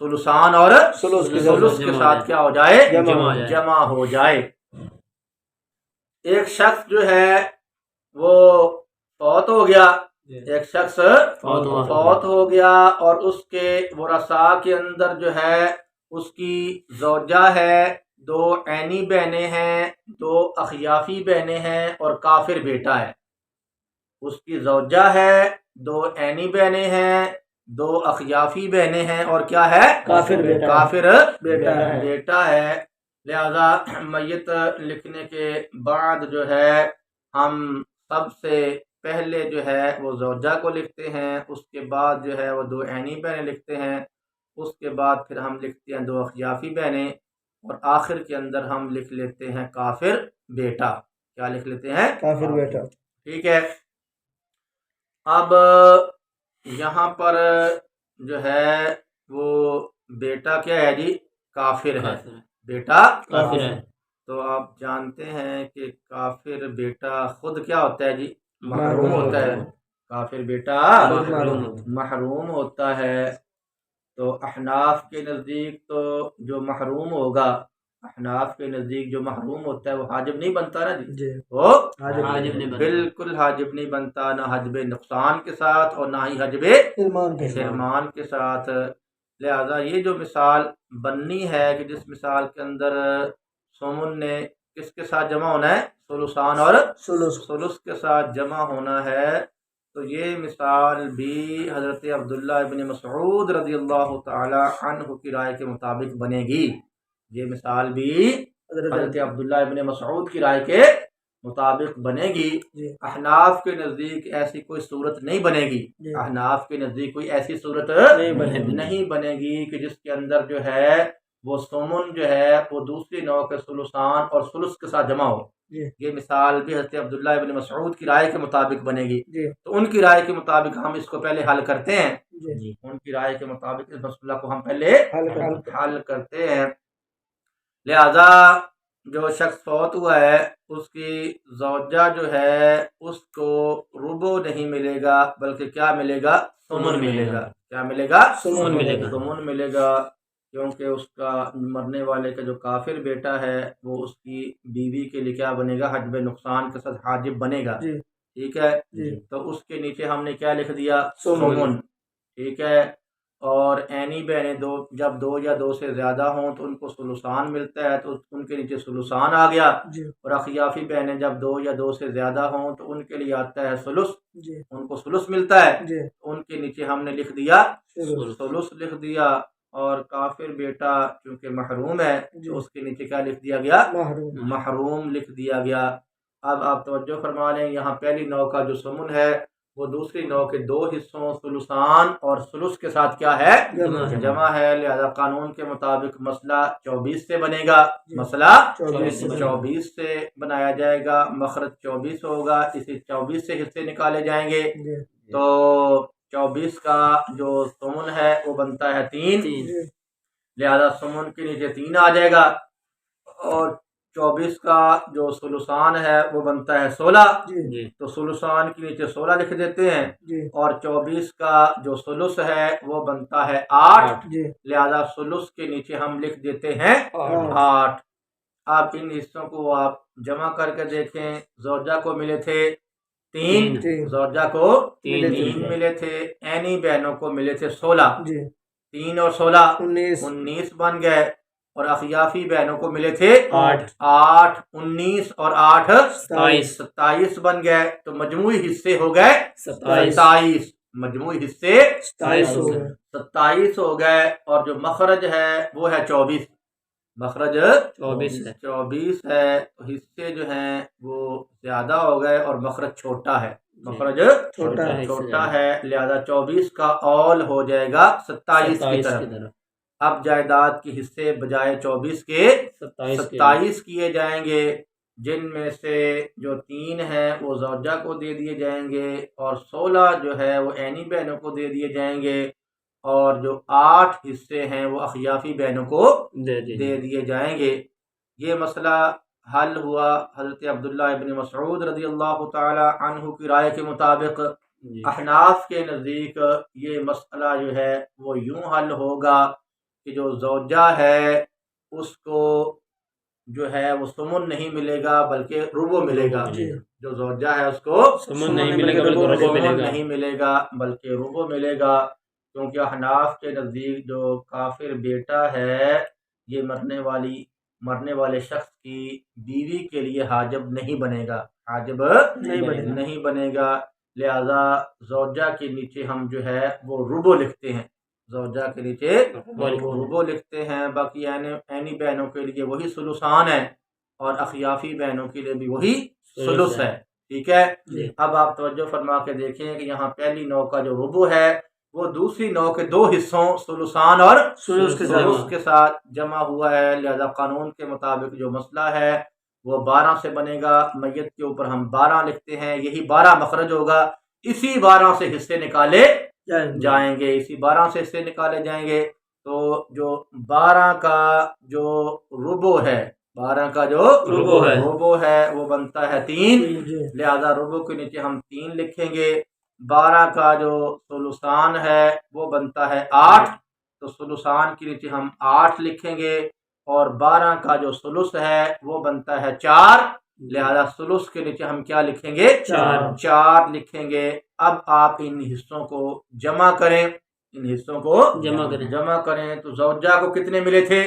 سلسان اور سلس کے ساتھ کیا ہو جائے؟ جمع ہو جائے۔ ایک شخص جو ہے وہ فوت ہو گیا، ایک شخص فوت ہو گیا اور اس کے ورثاء کے اندر جو ہے اس کی زوجہ ہے، 2 عینی بہنیں ہیں، 2 اخیافی بہنیں ہیں اور کافر بیٹا ہے۔ اس کی زوجہ ہے، 2 عینی بہنیں ہیں، 2 اخیافی بہنیں ہیں اور کیا ہے؟ کافر بیٹا ہے۔ لہذا میت لکھنے کے بعد جو ہے ہم سب سے پہلے جو ہے وہ زوجہ کو لکھتے ہیں، اس کے بعد جو ہے وہ 2 عینی بہنیں لکھتے ہیں، اس کے بعد پھر ہم لکھتے ہیں 2 اخیافی بہنیں اور آخر کے اندر ہم لکھ لیتے ہیں کافر بیٹا۔ کیا لکھ لیتے ہیں؟ کافر بیٹا۔ ٹھیک ہے۔ اب یہاں پر جو ہے وہ بیٹا کیا ہے جی؟ کافر ہے۔ بیٹا کافر ہے۔ تو آپ جانتے ہیں کہ کافر بیٹا خود کیا ہوتا ہے جی؟ محروم ہوتا ہے۔ کافر بیٹا محروم ہوتا ہے۔ تو احناف کے نزدیک تو جو محروم ہوگا، احناف کے نزدیک جو محروم ہوتا ہے وہ حاجب نہیں بنتا نا جی، وہ حاجب نہیں بنتا، بالکل حاجب نہیں بنتا، نہ حجب نقصان کے ساتھ اور نہ ہی حجب حرمان کے ساتھ۔ لہذا یہ جو مثال بننی ہے کہ جس مثال کے اندر سومن نے کس کے ساتھ جمع ہونا ہے؟ سلسان اور سلس کے ساتھ جمع ہونا ہے، تو یہ مثال بھی حضرت عبداللہ ابن مسعود رضی اللہ تعالی عنہ کی رائے کے مطابق بنے گی۔ یہ مثال بھی حضرت عبداللہ ابن مسعود کی رائے کے مطابق بنے گی۔ احناف کے نزدیک ایسی کوئی صورت نہیں بنے گی، احناف کے نزدیک کوئی ایسی صورت نہیں بنے گی کہ جس کے اندر جو ہے وہ سومن جو ہے وہ دوسری نوع کے سلسان اور سلس کے ساتھ جمع ہو۔ یہ مثال بھی حضرت عبداللہ ابن مسعود کی رائے کے مطابق بنے گی۔ تو ان کی رائے کے مطابق ہم اس کو پہلے حل کرتے ہیں، ان کی رائے کے مطابق اس مسئلہ کو ہم پہلے حل کرتے ہیں۔ لہذا جو شخص فوت ہوا ہے اس کی زوجہ جو ہے اس کو ربع نہیں ملے گا بلکہ کیا ملے گا؟ ثمن ملے گا۔ کیا ملے گا؟ ثمن ملے گا، کیونکہ اس کا مرنے والے کا جو کافر بیٹا ہے وہ اس کی بیوی کے لیے کیا بنے گا؟ حجب نقصان کے ساتھ حاجب بنے گا۔ ٹھیک ہے، تو اس کے نیچے ہم نے کیا لکھ دیا؟ ثمن۔ ٹھیک ہے، اور عینی بہنیں جب 2 یا 2 سے زیادہ ہوں تو ان کو سلسان ملتا ہے، تو ان کے نیچے سلسان آ گیا۔ اور اخیافی بہنیں جب 2 یا 2 سے زیادہ ہوں تو ان کے لیے آتا ہے سلس، ان کو سلس ملتا ہے، ان کے نیچے ہم نے لکھ دیا سلس لکھ دیا۔ اور کافر بیٹا چونکہ محروم ہے تو اس کے نیچے کیا لکھ دیا گیا؟ محروم لکھ دیا گیا۔ اب آپ توجہ فرما لیں، یہاں پہلی نوع کا جو ثمن ہے وہ دوسری نوع کے 2 حصوں سلسان اور سلس کے ساتھ کیا ہے؟ جمع ہے۔ لہذا قانون کے مطابق مسئلہ 24 سے بنے گا، مسئلہ 24 سے بنایا جائے گا، مخرج 24 ہوگا، اسی 24 سے حصے نکالے جائیں گے۔ تو 24 کا جو ثمن ہے وہ بنتا ہے 3، لہذا ثمن کے نیچے 3 آ جائے گا، اور 24 کا جو سلسان ہے وہ بنتا ہے 16، تو سلسان کے نیچے 16 لکھ دیتے ہیں، اور 24 کا جو سلس ہے وہ بنتا ہے 8، لہذا سلس کے نیچے ہم لکھ دیتے ہیں 8۔ آپ ان حصوں کو آپ جمع کر کے دیکھیں، زوجہ کو ملے تھے 3، زوجہ کو 3 ملے تھے، عینی بہنوں کو ملے تھے 16، 3 اور 16 19 بن گئے، اور اخیافی بہنوں کو ملے تھے 8، 19 اور 8 27 بن گئے، تو مجموعی حصے ہو گئے 27، مجموعی حصے 27 ہو گئے، اور جو مخرج ہے وہ ہے 24، مخرج 24 ہے، تو حصے جو ہیں وہ زیادہ ہو گئے اور مخرج چھوٹا ہے، مخرج چھوٹا ہے، لہذا 24 کا اول ہو جائے گا 27 کی طرف۔ اب جائیداد کے حصے بجائے 24 کے 27 کیے جائیں گے، جن میں سے جو 3 ہیں وہ زوجہ کو دے دیے جائیں گے، اور 16 جو ہے وہ عینی بہنوں کو دے دیے جائیں گے، اور جو 8 حصے ہیں وہ اخیافی بہنوں کو دے دیے جائیں گے۔ یہ مسئلہ حل ہوا حضرت عبداللہ ابن مسعود رضی اللہ تعالی عنہ کی رائے کے مطابق۔ احناف کے نزدیک یہ مسئلہ جو ہے وہ یوں حل ہوگا کہ جو زوجہ ہے اس کو جو ہے وہ سمن نہیں ملے گا بلکہ ربع ملے گا. جو زوجہ ہے اس کو سمن نہیں ملے گا بلکہ ربع ملے گا. نہیں ملے گا بلکہ ربع ملے گا، کیونکہ احناف کے نزدیک جو کافر بیٹا ہے یہ مرنے والے شخص کی بیوی کے لیے حاجب نہیں بنے گا، حاجب نہیں بنے گا. لہذا زوجہ کے نیچے ہم جو ہے وہ ربع لکھتے ہیں، زوجہ کے نیچے ربع لکھتے ہیں. باقی عینی بہنوں کے لیے وہی ثلثان ہے اور اخیافی بہنوں کے لیے بھی وہی ثلث ہے. ٹھیک ہے. اب آپ توجہ فرما کے دیکھیں کہ یہاں پہلی نوع کا جو ربع ہے وہ دوسری نوع کے دو حصوں ثلثان اور ثلث کے ساتھ جمع ہوا ہے. لہذا قانون کے مطابق جو مسئلہ ہے وہ 12 سے بنے گا. میت کے اوپر ہم 12 لکھتے ہیں، یہی 12 مخرج ہوگا. اسی 12 سے حصے نکالے جائیں گے، اسی 12 سے حصے نکالے جائیں گے. تو جو 12 کا جو ربع ہے، 12 کا جو ربع ہے وہ بنتا ہے 3. لہذا ربع کے نیچے ہم 3 لکھیں گے. 12 کا جو ثلثان ہے وہ بنتا ہے 8، تو ثلثان کے نیچے ہم 8 لکھیں گے. اور 12 کا جو ثلث ہے وہ بنتا ہے 4، لہذا ثلث کے نیچے ہم کیا لکھیں گے؟ 4 لکھیں گے. اب آپ ان حصوں کو جمع کریں، ان حصوں کو جمع کریں تو زوجہ کو کتنے ملے تھے؟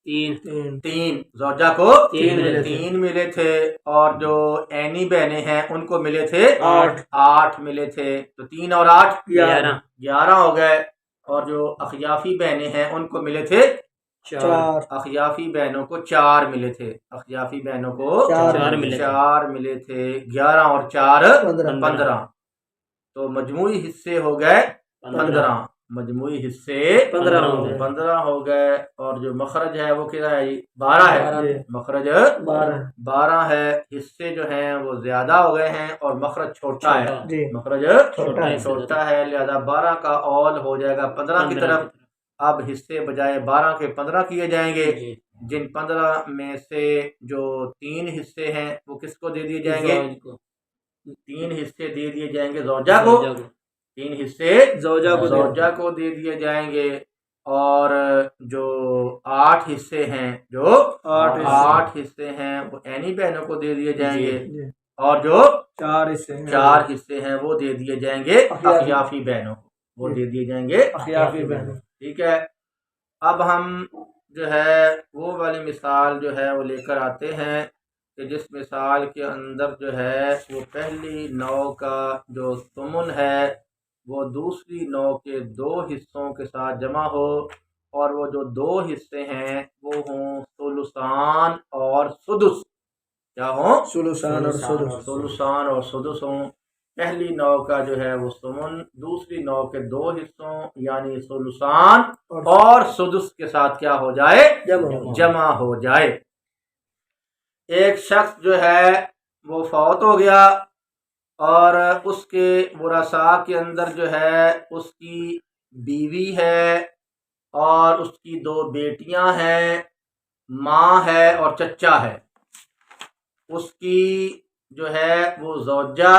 3. زوجہ کو 3 ملے تھے، اور جو عینی بہنیں ہیں ان کو ملے تھے 8 ملے تھے. تو 3 اور 8 11 ہو گئے. اور جو اخیافی بہنیں ہیں ان کو ملے تھے 4. اخیافی بہنوں کو 4 ملے تھے، اخیافی بہنوں کو 4 ملے تھے. 11 اور 4 15. تو مجموعی حصے ہو گئے 15، مجموعی حصے 15 ہو گئے. اور جو مخرج ہے وہ کیا ہے؟ 12 ہے. مخرج 12 ہے. حصے جو ہیں وہ زیادہ ہو گئے ہیں اور مخرج چھوٹا ہے، مخرج چھوٹا ہے. لہذا 12 کا اول ہو جائے گا 15 کی طرف. اب حصے بجائے 12 کے 15 کیے جائیں گے. جن 15 میں سے جو 3 حصے ہیں وہ کس کو دے دیے جائیں گے؟ 3 حصے دے دیے جائیں گے زوجہ کو، 3 حصے زوجہ کو دے دیے جائیں گے. اور جو 8 حصے ہیں، جو 8 حصے ہیں وہ عینی بہنوں کو دے دیے جائیں گے. اور جو 4 حصے ہیں وہ دے دیے جائیں گے اخیافی بہنوں کو، وہ دے دیے جائیں گے اخیافی بہنوں. ٹھیک ہے. اب ہم جو ہے وہ والی مثال جو ہے وہ لے کر آتے ہیں کہ جس مثال کے اندر جو ہے وہ پہلی نوع کا جو ثمن ہے وہ دوسری نوع کے 2 حصوں کے ساتھ جمع ہو، اور وہ جو 2 حصے ہیں وہ ہوں ثلثان اور سدس. کیا ہوں؟ ثلثان اور سدس ہوں. پہلی نوع کا جو ہے وہ ثمن دوسری نوع کے 2 حصوں یعنی ثلثان اور سدس کے ساتھ کیا ہو جائے؟ جمع ہو جائے. ایک شخص جو ہے وہ فوت ہو گیا اور اس کے ورثاء کے اندر جو ہے اس کی بیوی ہے اور اس کی 2 بیٹیاں ہیں، ماں ہے اور چچا ہے. اس کی جو ہے وہ زوجہ،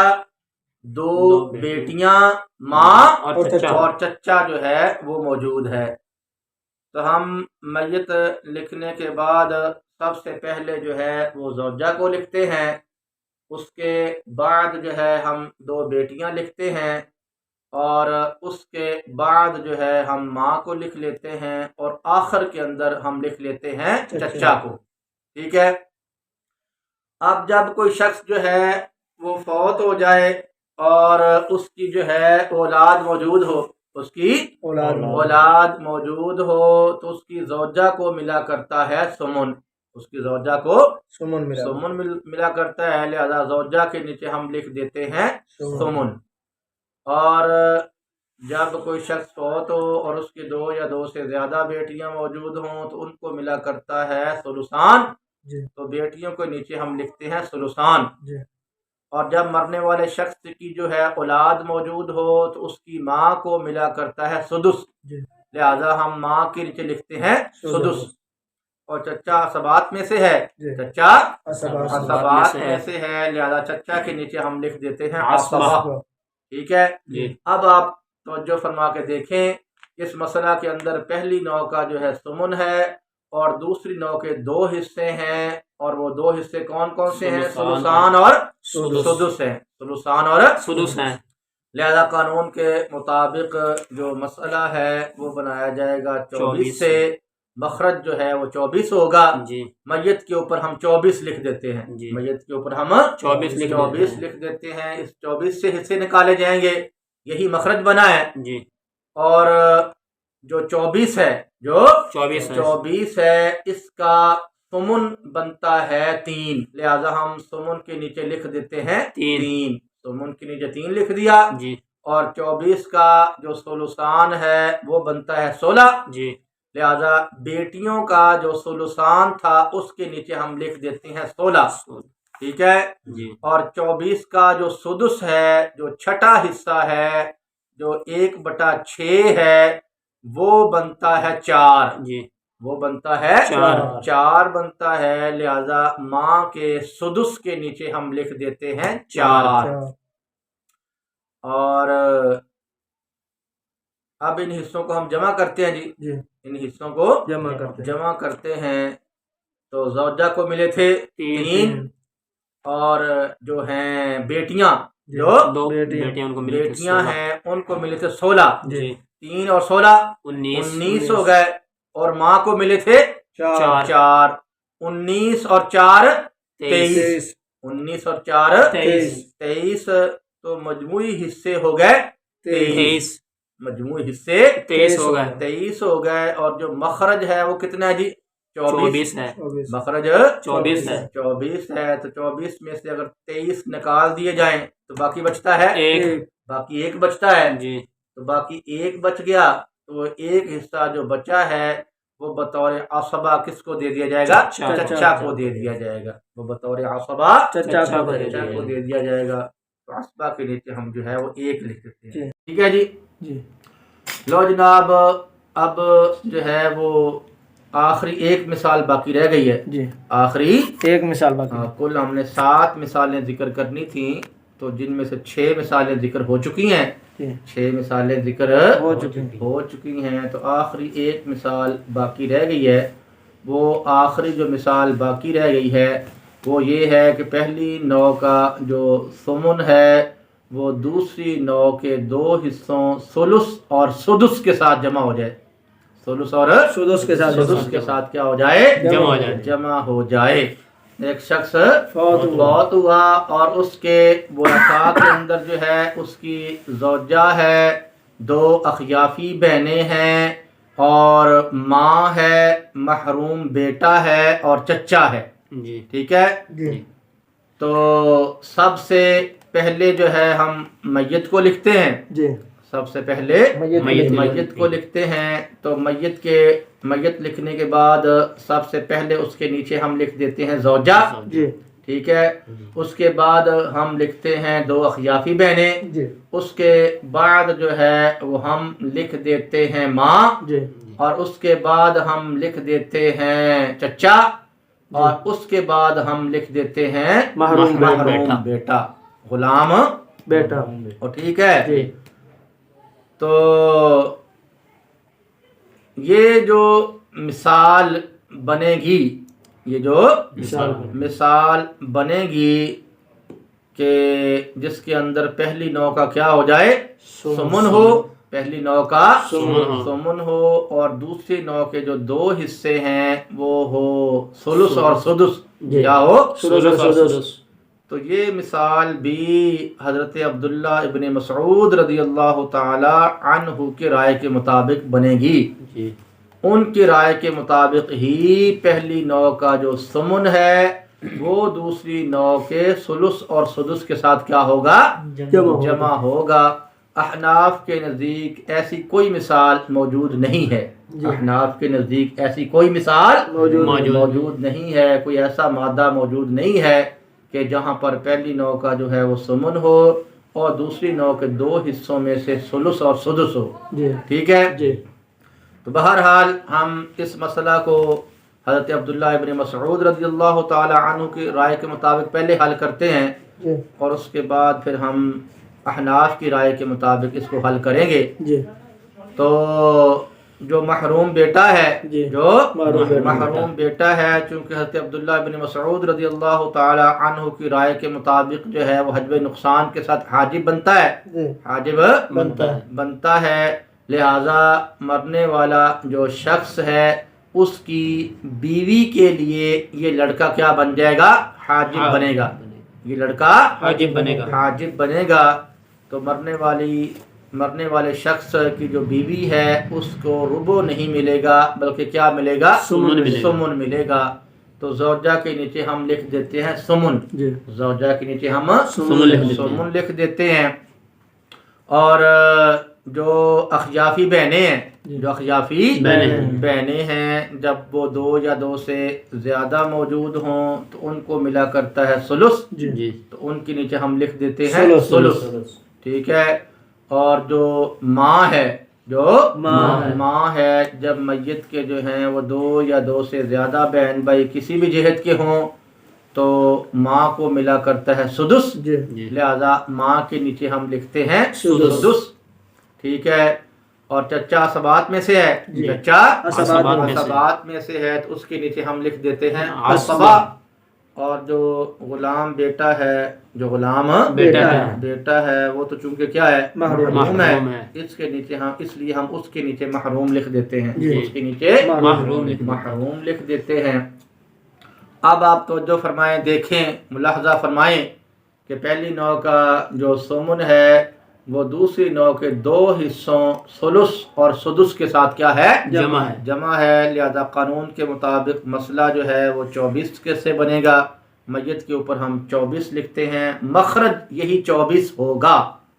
2 بیٹیاں، ماں اور چچا جو ہے وہ موجود ہے. تو ہم میت لکھنے کے بعد سب سے پہلے جو ہے وہ زوجہ کو لکھتے ہیں، اس کے بعد جو ہے ہم 2 بیٹیاں لکھتے ہیں، اور اس کے بعد جو ہے ہم ماں کو لکھ لیتے ہیں، اور آخر کے اندر ہم لکھ لیتے ہیں چچا کو. ٹھیک ہے. اب جب کوئی شخص جو ہے وہ فوت ہو جائے اور اس کی جو ہے اولاد موجود ہو، اس کی اولاد موجود ہو تو اس کی زوجہ کو ملا کرتا ہے ثمن، اس کی زوجہ کو ثمن ملا کرتا ہے. لہذا زوجہ کے نیچے ہم لکھ دیتے ہیں ثمن. اور جب کوئی شخص فوت ہو اور اس کی 2 یا 2 سے زیادہ بیٹیاں موجود ہوں تو ان کو ملا کرتا ہے ثلثان. تو بیٹیوں کے نیچے ہم لکھتے ہیں ثلثان. اور جب مرنے والے شخص کی جو ہے اولاد موجود ہو تو اس کی ماں کو ملا کرتا ہے سدس، لہذا ہم ماں کے نیچے لکھتے ہیں سدس. اور چچا عصبات میں سے ہے، چچا عصبات میں سے ہے، لہذا چچا کے نیچے ہم لکھ دیتے ہیں عصبہ. ٹھیک ہے. اب آپ توجہ فرما کے دیکھیں اس مسئلہ کے اندر پہلی نوع کا جو ہے سمن ہے اور دوسری نوع کے دو حصے ہیں، اور وہ دو حصے کون کون سے ہیں؟ ثلثان اور سدس ہیں، ثلثان اور سدس ہیں۔ لہذا قانون کے مطابق جو مسئلہ ہے وہ بنایا جائے گا 24 سے، مخرج جو ہے وہ 24 ہوگا۔ جی میت کے اوپر ہم 24 لکھ دیتے ہیں، جی میت کے اوپر ہم 24 لکھ دیتے ہیں، اس 24 سے حصے نکالے جائیں گے، یہی مخرج بنا ہے۔ جی اور جو 24 ہے، جو 24 ہے، اس کا سمن بنتا ہے 3، لہذا ہم سمن کے نیچے لکھ دیتے ہیں 3، سمن کے نیچے 3 لکھ دیا۔ جی اور 24 کا جو ثلثان ہے وہ بنتا ہے 16، جی لہذا بیٹیوں کا جو ثلثان تھا اس کے نیچے ہم لکھ دیتے ہیں 16، ٹھیک ہے جی۔ اور 24 کا جو سدس ہے، جو چھٹا حصہ ہے، جو 1/6 ہے، وہ بنتا ہے 4، جی وہ بنتا ہے 4 بنتا ہے، لہذا ماں کے سدس کے نیچے ہم لکھ دیتے ہیں 4۔ اور اب ان حصوں کو ہم جمع کرتے ہیں جی، ان حصوں کو جمع کرتے ہیں، تو زوجہ کو ملے تھے 3، اور جو ہیں بیٹیاں، جو بیٹیاں ہیں ان کو ملے تھے 16، 3 اور 16 19 ہو گئے، اور ماں کو ملے تھے 4، 19 اور 4 23، 19 اور 4 23، تو مجموعی حصے ہو گئے 23، مجموعی حصے 23 ہو گئے، اور جو مخرج ہے وہ کتنا ہے جی؟ 24 ہے، مخرج 24 ہے، تو 24 میں سے اگر 23 نکال دیے جائیں تو باقی بچتا ہے باقی ایک بچتا ہے جی، تو باقی ایک بچ گیا، تو ایک حصہ جو بچا ہے وہ بطور عصبہ کس کو دے دیا جائے گا؟ چچا کو دے دیا جائے گا، وہ بطور عصبہ چچا کو دے دیا جائے گا، تو عصبہ کے نیچے ہم جو ہے وہ 1 لکھ دیتے ہیں، ٹھیک ہے جی۔ لو جناب، اب جو ہے وہ آخری ایک مثال باقی رہ گئی ہے جی، آخری ایک مثال باقی، کل ہم نے 7 مثالیں ذکر کرنی تھیں، تو جن میں سے 6 مثالیں ذکر ہو چکی ہیں، 6 مثالیں ذکر ہو چکی ہیں، تو آخری ایک مثال باقی رہ گئی ہے۔ وہ آخری جو مثال باقی رہ گئی ہے وہ یہ ہے کہ پہلی نوع کا جو ثمن ہے وہ دوسری نوع کے 2 حصوں ثلث اور سدس کے ساتھ جمع ہو جائے، ثلث اور سدس کے ساتھ کیا ہو جائے؟ جمع ہو جائے۔ ایک شخص فوت ہوا اور اس کے ورثاء کے اندر جو ہے اس کی زوجہ ہے، 2 اخیافی بہنیں ہیں، اور ماں ہے، محروم بیٹا ہے، اور چچا ہے، ٹھیک ہے جی۔ تو سب سے پہلے جو ہے ہم میت کو لکھتے ہیں جی، سب سے پہلے میت کو لکھتے ہیں، تو میت لکھنے کے بعد سب سے پہلے اس کے نیچے ہم لکھ دیتے ہیں زوجہ جی، ٹھیک ہے۔ اس کے بعد ہم لکھتے ہیں 2 اخیافی بہنیں جی، اس کے بعد جو ہے وہ ہم لکھ دیتے ہیں ماں جی، اور اس کے بعد ہم لکھ دیتے ہیں چچا، اور اس کے بعد ہم لکھ دیتے ہیں محروم بیٹا، غلام بیٹا، اور ٹھیک ہے جی۔ تو یہ جو مثال بنے گی، یہ جو مثال بنے گی کہ جس کے اندر پہلی نوع کا کیا ہو جائے؟ سمن ہو، پہلی نوع کا سمن ہو، اور دوسری نوع کے جو 2 حصے ہیں وہ ہو ثلث اور سدس، کیا ہو؟ ثلث اور سدس۔ تو یہ مثال بھی حضرت عبداللہ ابن مسعود رضی اللہ تعالی عنہ کی رائے کے مطابق بنے گی، ان کی رائے کے مطابق ہی پہلی نوع کا جو سمن ہے وہ دوسری نوع کے ثلث اور سدس کے ساتھ کیا ہوگا؟ جمع ہوگا۔ احناف کے نزدیک ایسی کوئی مثال موجود نہیں ہے، احناف کے نزدیک ایسی کوئی مثال موجود نہیں ہے، کوئی ایسا مادہ موجود نہیں ہے کہ جہاں پر پہلی نوع کا جو ہے وہ سمن ہو اور دوسری نوع کے 2 حصوں میں سے ثلث اور سدس ہو، ٹھیک ہے جی۔ تو بہرحال ہم اس مسئلہ کو حضرت عبداللہ ابن مسعود رضی اللہ تعالی عنہ کی رائے کے مطابق پہلے حل کرتے ہیں، اور اس کے بعد پھر ہم احناف کی رائے کے مطابق اس کو حل کریں گے جی۔ تو جو محروم بیٹا ہے جی جو محروم محروم بیٹا ہے، چونکہ حضرت عبداللہ بن مسعود رضی اللہ تعالی عنہ کی رائے کے مطابق جو ہے وہ حجب نقصان کے ساتھ حاجب بنتا ہے، جی حاجب بنتا ہے بنتا ہے، لہذا مرنے والا جو شخص ہے اس کی بیوی کے لیے یہ لڑکا کیا بن جائے گا؟ حاجب بنے گا، یہ لڑکا حاجب بنے گا۔ حاجب بنے گا۔ تو مرنے والے شخص کی جو بیوی ہے اس کو ربع نہیں ملے گا بلکہ کیا ملے گا؟ سمن ملے گا۔ سمن ملے گا۔ تو زوجہ کے نیچے ہم لکھ دیتے ہیں سمن، جی زوجہ کے نیچے ہم سمن لکھ دیتے ہیں۔ سمن لکھ دیتے ہیں۔ اور جو اخیافی بہنیں ہیں، جو اخیافی بہنیں ہیں، جب وہ 2 یا 2 سے زیادہ موجود ہوں تو ان کو ملا کرتا ہے ثلث، جی تو ان کے نیچے ہم لکھ دیتے ہیں ثلث، ٹھیک ہے۔ اور جو ماں ہے، جو ماں ہے، جب میت کے جو ہیں وہ 2 یا 2 سے زیادہ بہن بھائی کسی بھی جہت کے ہوں تو ماں کو ملا کرتا ہے سدس، جی لہذا ماں کے نیچے ہم لکھتے ہیں سدس، سدس، ٹھیک ہے۔ اور چچا اسبات میں سے ہے، جی چچا اسبات میں سے۔ اسبات میں سے ہے تو اس کے نیچے ہم لکھ دیتے ہیں عصبہ۔ عصبہ۔ اور جو غلام بیٹا ہے، جو غلام بیٹا ہے وہ تو چونکہ کیا ہے؟ محروم ہے، اس کے نیچے ہم اس لیے ہم اس کے نیچے محروم لکھ دیتے ہیں، جی اس کے نیچے محروم لکھ دیتے ہیں۔ اب آپ توجہ فرمائیں، دیکھیں، ملاحظہ فرمائیں کہ پہلی نوع کا جو سمن ہے وہ دوسری نوع کے 2 حصوں ثلث اور سدس کے ساتھ کیا ہے؟ جمع ہے، لہذا قانون کے مطابق مسئلہ جو ہے وہ 24 کے سے بنے گا۔ میت کے اوپر ہم 24 لکھتے ہیں، مخرج یہی 24 ہوگا،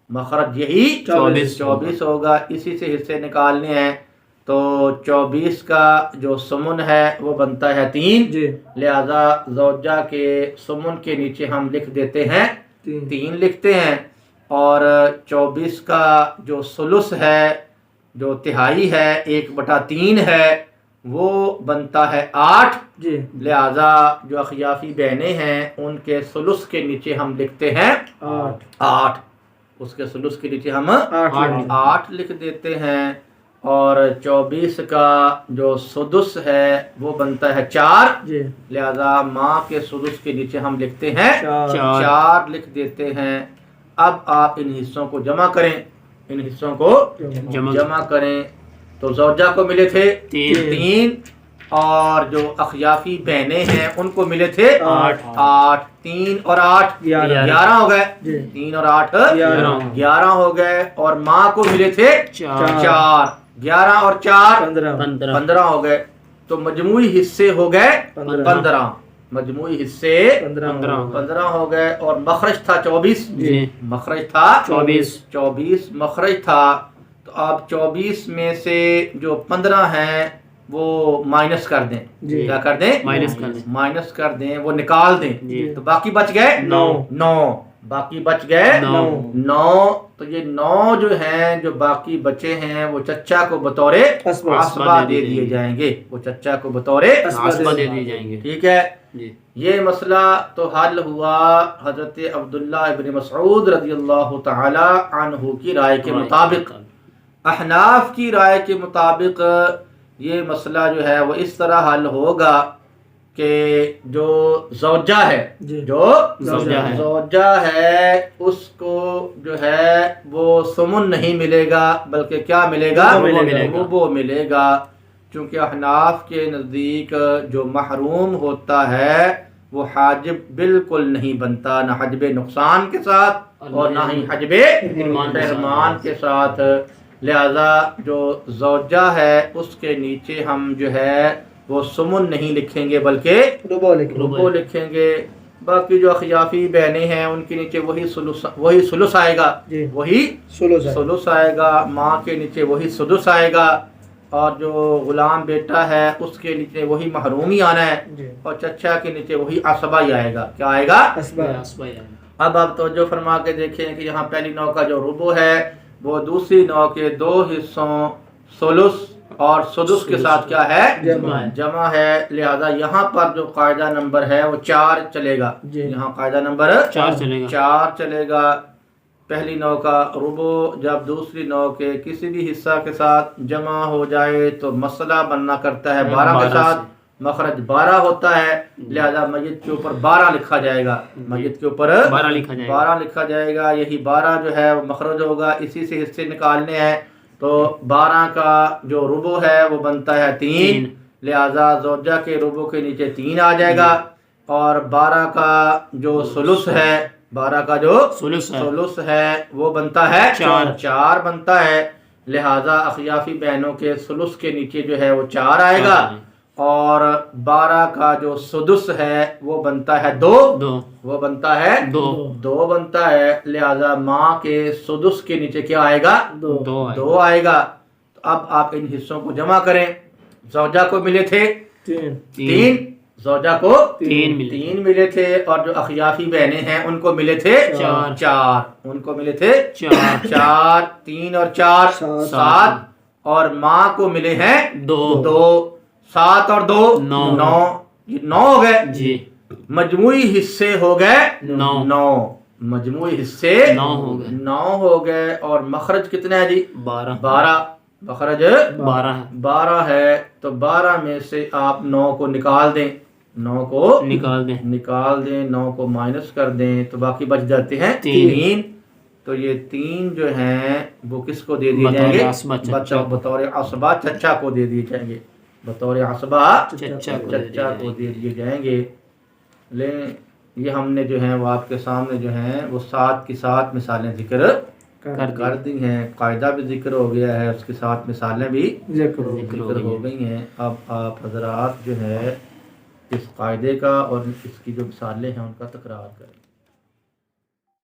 مخرج یہی 24 ہوگا، اسی سے حصے نکالنے ہیں۔ تو 24 کا جو سمن ہے وہ بنتا ہے 3، جی لہذا زوجہ کے سمن کے نیچے ہم لکھ دیتے ہیں 3 لکھتے ہیں۔ اور 24 کا جو ثلث ہے، جو تہائی ہے، 1/3 ہے، وہ بنتا ہے 8، جی لہذا جو اخیافی بہنیں ہیں ان کے ثلث کے نیچے ہم لکھتے ہیں 8، اس کے ثلث کے نیچے ہم 8 لکھ دیتے ہیں۔ اور 24 کا جو سدس ہے وہ بنتا ہے 4، جی لہذا ماں کے سدس کے نیچے ہم لکھتے ہیں 4 4 لکھ دیتے ہیں۔ اب آپ ان حصوں کو جمع کریں، ان حصوں کو جمع کریں تو زوجہ کو ملے تھے 3، اور جو اخیافی بہنیں ہیں ان کو ملے تھے 8، 3 اور 8 11 ہو گئے، 3 اور 8 11 ہو گئے، اور ماں کو ملے تھے 4، 11 اور 4 15 ہو گئے، تو مجموعی حصے ہو گئے 15، مجموعی حصے 15 ہو گئے، اور مخرج تھا 24، مخرج تھا 24 مخرج تھا۔ تو آپ 24 میں سے جو 15 ہیں وہ مائنس کر دیں، کیا کر دیں؟ مائنس کر دیں، وہ نکال دیں، تو باقی بچ گئے 9، باقی بچ گئے 9۔ تو یہ 9 جو ہیں جو باقی بچے ہیں وہ چچا کو بطور عصبہ دے دیے جائیں گے، وہ چچا کو بطور عصبہ دے دیے جائیں گے، ٹھیک ہے۔ یہ مسئلہ تو حل ہوا حضرت عبداللہ ابن مسعود رضی اللہ تعالی عنہ کی رائے کے مطابق۔ احناف کی رائے کے مطابق یہ مسئلہ جو ہے وہ اس طرح حل ہوگا کہ جو زوجہ ہے، جو زوجہ ہے اس کو جو ہے وہ سمن نہیں ملے گا بلکہ کیا ملے گا؟ ربع ملے گا، چونکہ احناف کے نزدیک جو محروم ہوتا ہے وہ حاجب بالکل نہیں بنتا، نہ حجب نقصان کے ساتھ اور نہ ہی حجب حرمان کے ساتھ، لہذا جو زوجہ ہے اس کے نیچے ہم جو ہے وہ سمن نہیں لکھیں گے بلکہ ربع لکھیں گے۔ باقی جو اخیافی بہنیں ہیں ان کے نیچے وہی ثلث آئے گا، وہی ثلث آئے گا، ماں کے نیچے وہی سدس آئے گا، اور جو غلام بیٹا ہے اس کے نیچے وہی محرومی آنا ہے، اور چچا کے نیچے وہی عصبہ ہی آئے گا، کیا آئے گا؟ اب آپ توجہ فرما کے دیکھیں کہ یہاں پہلی نوع کا جو ربع ہے وہ دوسری نوع کے 2 حصوں ثلث اور سدس کے ساتھ کیا ہے؟ جمع ہے، لہذا یہاں پر جو قاعدہ نمبر ہے وہ 4 چلے گا، یہاں قاعدہ نمبر 4 چلے گا۔ پہلی نو کا ربع جب دوسری نو کے کسی بھی حصہ کے ساتھ جمع ہو جائے تو مسئلہ بننا کرتا ہے 12 کے ساتھ، مخرج 12 ہوتا ہے، لہذا میت کے اوپر 12 لکھا جائے گا، میت کے اوپر 12 لکھا جائے گا، یہی 12 جو ہے وہ مخرج ہوگا، اسی سے حصے نکالنے ہیں، تو 12 کا جو ربع ہے وہ بنتا ہے 3، لہذا زوجہ کے ربع کے نیچے 3 آ جائے گا، اور 12 کا جو ثلث ہے، 12 کا جو ثلث ہے وہ بنتا ہے 4 بنتا ہے، لہذا اخیافی بہنوں کے ثلث کے نیچے جو ہے وہ 4 آئے گا، اور 12 کا جو سدس ہے وہ بنتا ہے 2، وہ بنتا ہے 2 بنتا ہے، لہذا ماں کے سدس کے نیچے کیا آئے گا؟ 2 آئے گا۔ تو اب آپ ان حصوں کو جمع کریں، زوجہ کو ملے تھے 3، زوجہ کو 3 ملے تھے، اور جو اخیافی بہنیں ہیں ان کو ملے تھے 4، ان کو ملے تھے 4، 3 اور 4 7، اور ماں کو ملے ہیں 2، 7 اور 2 9، یہ 9 ہو گئے جی، مجموعی حصے ہو گئے 9، مجموعی حصے 9 ہو گئے، اور مخرج کتنا ہے جی؟ 12، مخرج 12 ہے، تو 12 میں سے آپ 9 کو نکال دیں، 9 کو نکال دیں، 9 کو مائنس کر دیں، تو باقی بچ جاتے ہیں 3، تو یہ 3 جو ہیں وہ کس کو دے دیے جائیں گے؟ بطور عصبہ چچا کو دے دیے جائیں گے، بطور عصبہ چچا کو دے دیے جائیں گے۔ یہ ہم نے جو ہیں وہ آپ کے سامنے جو ہیں وہ 7 کی 7 مثالیں ذکر کر دی ہیں، قاعدہ بھی ذکر ہو گیا ہے، اس کے ساتھ مثالیں بھی ذکر ہو گئی ہیں۔ اب آپ حضرات جو ہے اس قاعدے کا اور اس کی جو مثالیں ہیں ان کا تکرار کریں۔